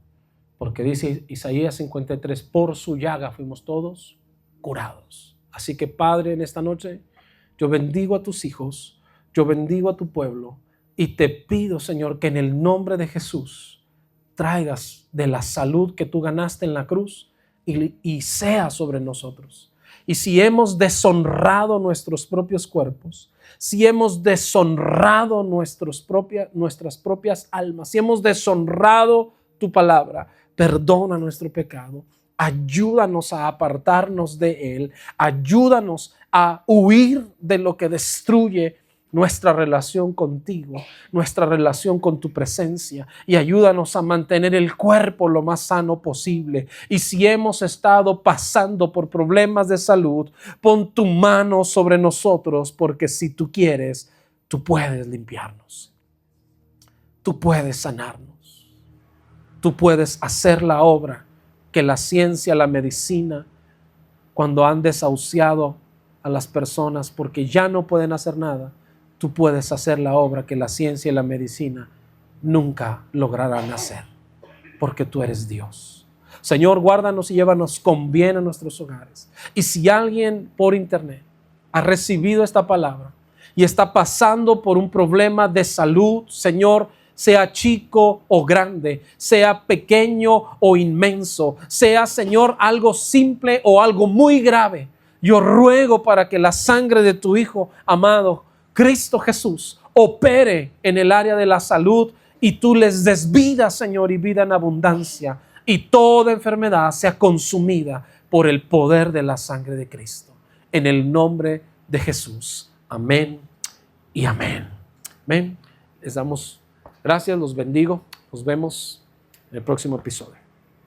Porque dice Isaías 53, por su llaga fuimos todos curados. Así que Padre, en esta noche, yo bendigo a tus hijos, yo bendigo a tu pueblo y te pido, Señor, que en el nombre de Jesús traigas de la salud que tú ganaste en la cruz y sea sobre nosotros. Y si hemos deshonrado nuestros propios cuerpos, si hemos deshonrado nuestras propias almas, si hemos deshonrado tu palabra, perdona nuestro pecado, ayúdanos a apartarnos de él, ayúdanos a huir de lo que destruye nuestra relación contigo, nuestra relación con tu presencia, y ayúdanos a mantener el cuerpo lo más sano posible. Y si hemos estado pasando por problemas de salud, pon tu mano sobre nosotros, porque si tú quieres, tú puedes limpiarnos, tú puedes sanarnos, tú puedes hacer la obra que la ciencia, la medicina, cuando han desahuciado a las personas porque ya no pueden hacer nada, tú puedes hacer la obra que la ciencia y la medicina nunca lograrán hacer, porque tú eres Dios. Señor, guárdanos y llévanos con bien a nuestros hogares. Y si alguien por internet ha recibido esta palabra y está pasando por un problema de salud, Señor, sea chico o grande, sea pequeño o inmenso, sea, Señor, algo simple o algo muy grave, yo ruego para que la sangre de tu Hijo amado, Cristo Jesús, opere en el área de la salud y tú les des vida, Señor, y vida en abundancia, y toda enfermedad sea consumida por el poder de la sangre de Cristo. En el nombre de Jesús. Amén y amén. Amén. Les damos gracias, los bendigo. Nos vemos en el próximo episodio.